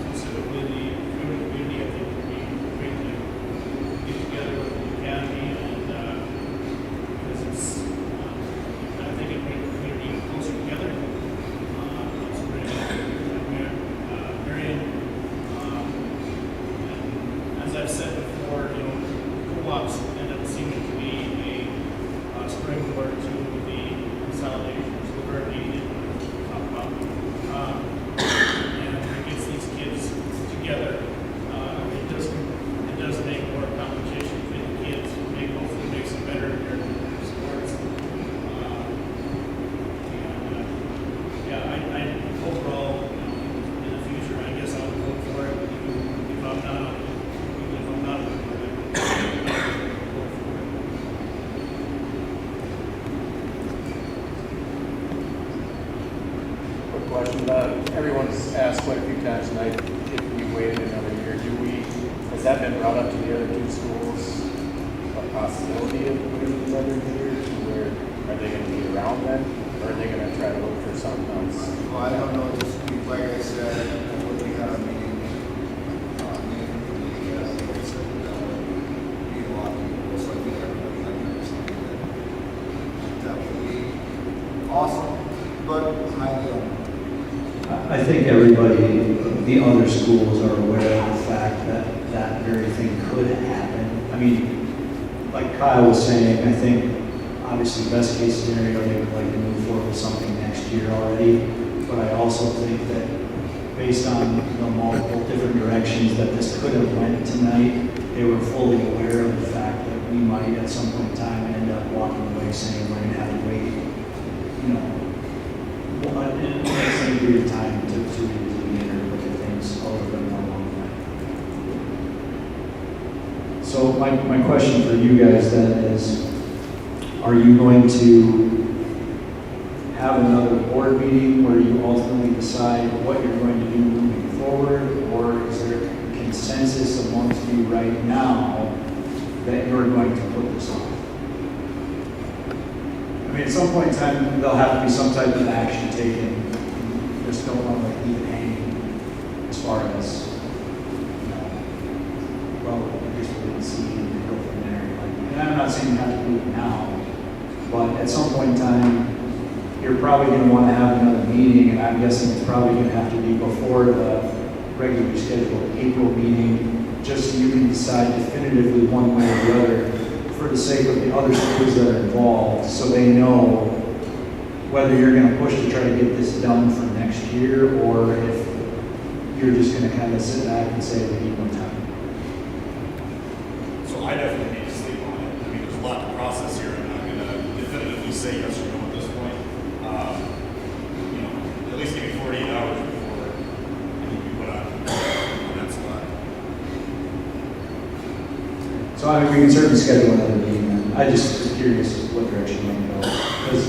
specifically the Freeman community. I think it would be great to get together with the academy and because it's, I think it makes the community closer together. It's great. Marion, and as I've said before, you know, co-ops end up seeming to be a springboard to the consolidation, so we're very needed to talk about. And it gets these kids together. It does make more competition between the kids, hopefully makes them better in their sports. I overall, you know, in the future, I guess I would vote for it. If I'm not a member, I would vote for it. Quick question, everyone's asked quite a few times tonight if we waited another year, has that been brought up to the other two schools? A possibility of waiting another year, where are they gonna be around then? Or are they gonna try to look for something else? Well, I don't know, just like I said, when we had a meeting, like I said, that would be a lot of people, so I think everybody had understanding that would be awesome, but highly unlikely. I think everybody, the other schools are aware of the fact that that very thing could happen. I mean, like Kyle was saying, I think obviously best case scenario, they would like to move forward with something next year already. But I also think that based on the multiple different directions that this could have went tonight, they were fully aware of the fact that we might at some point in time end up walking away saying we're going to have to wait, you know, an extended period of time to revisit or look at things a little bit more long term. So my question for you guys then is, are you going to have another board meeting where you ultimately decide what you're going to do moving forward, or is there consensus amongst you right now that you're going to put this on? I mean, at some point in time, there'll have to be some type of action taken. You just don't want to leave it hanging as far as, you know, well, I guess we didn't see and go from there. Like, and I'm not saying you have to do it now, but at some point in time, you're probably going to want to have another meeting, and I'm guessing it's probably going to have to be before the regularly scheduled April meeting, just so you can decide definitively one way or the other for the sake of the other schools that are involved, so they know whether you're going to push to try to get this done for next year, or if you're just going to kind of sit back and say we need more time. So I definitely need to sleep on it. I mean, there's a lot to process here. I'm not going to definitively say yes or no at this point. You know, at least give me 48 hours before I need to be put on that spot. So I mean, we can certainly schedule another meeting then. I just was curious what direction you want to go. Because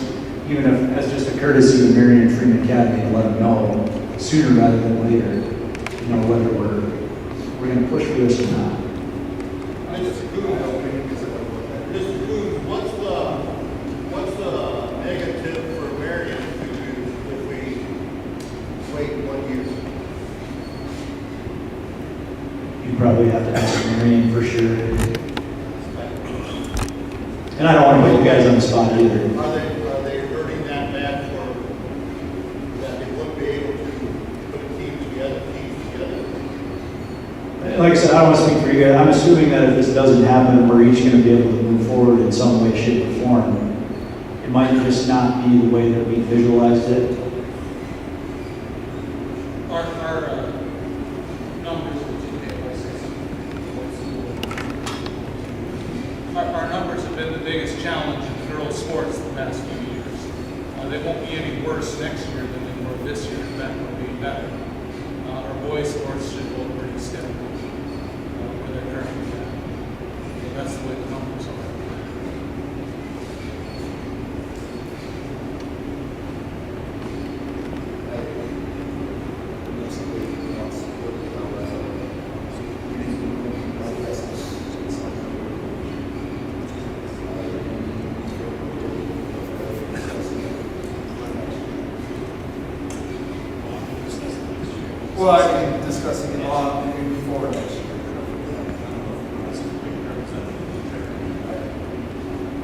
even if, as just a courtesy to Marion and Freeman Academy, to let them know sooner rather than later, you know, whether we're going to push for this or not. Mr. Coop, what's the negative for Marion if we wait 1 year? You probably have to ask Marion for sure. And I don't want to put you guys on the spot either. Are they hurting that bad for that they wouldn't be able to put a team together? Like I said, I don't want to speak for you guys. I'm assuming that if this doesn't happen, we're each going to be able to move forward in some way, shape, or form. It might just not be the way that we visualized it. Our numbers, our numbers have been the biggest challenge in girls' sports the past few years. They won't be any worse next year than they were this year. In fact, they'll be better. Our boys' sports should go pretty steady where they're currently at. So that's the way the numbers are. Well, I mean, discussing it all maybe before next year.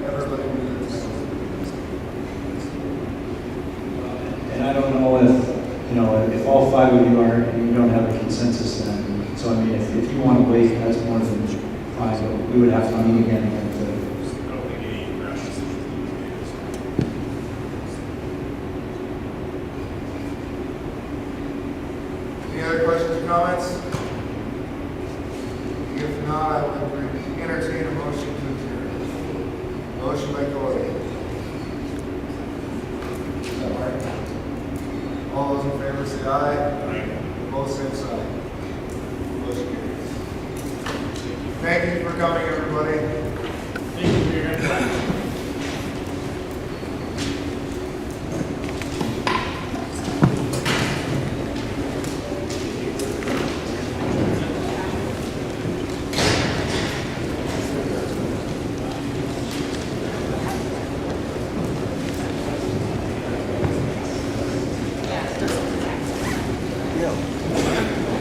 Everybody knows. And I don't know if, you know, if all five of you are, you don't have a consensus then. So, I mean, if you want to wait, that's more than fine, but we would have to meet again and Any other questions or comments? If not, I would entertain a motion to adjourn. Motion by Cody. Is that right? All those in favor say aye. Opposed, same sign. Motion carries. Thank you for coming, everybody.